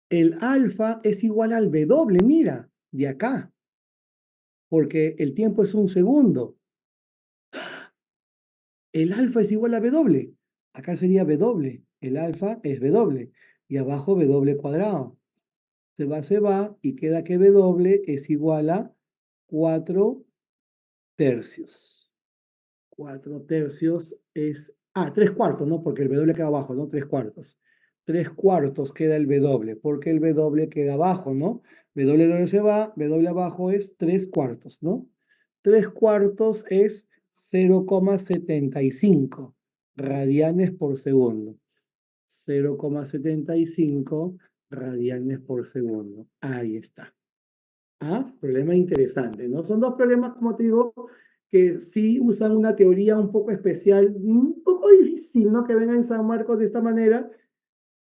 El alfa es igual al W, mira, de acá, porque el tiempo es un segundo. El alfa es igual a W. Acá sería W. El alfa es W. Y abajo W cuadrado. se va y queda que W es igual a 4 tercios. 4 tercios es, 3 cuartos, ¿no? Porque el W queda abajo, ¿no? 3 cuartos. 3 cuartos queda el W, porque el W queda abajo, ¿no? W se va, W abajo es 3 cuartos, ¿no? 3 cuartos es 0,75 radianes por segundo. 0,75 radianes por segundo. Ahí está. Problema interesante, ¿no? Son dos problemas, como te digo, que sí usan una teoría un poco especial, un poco difícil, ¿no? Que venga en San Marcos de esta manera,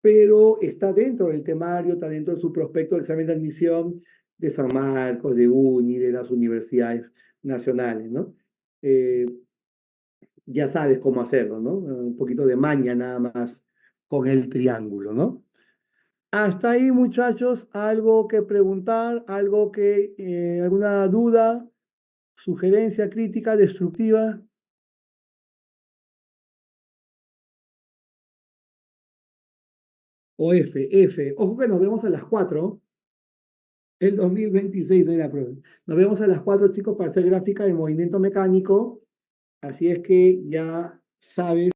pero está dentro del temario, está dentro de su prospecto de examen de admisión de San Marcos, de UNI, de las universidades nacionales, ¿no? Eh, ya sabes cómo hacerlo, ¿no? Un poquito de maña nada más con el triángulo, ¿no? Hasta ahí, muchachos, algo que preguntar, algo que, alguna duda, sugerencia, crítica, destructiva. O F. Ojo que nos vemos a las 4. El 2026 es la prueba. Nos vemos a las 4, chicos, para hacer gráfica de movimiento mecánico. Así es que ya sabes.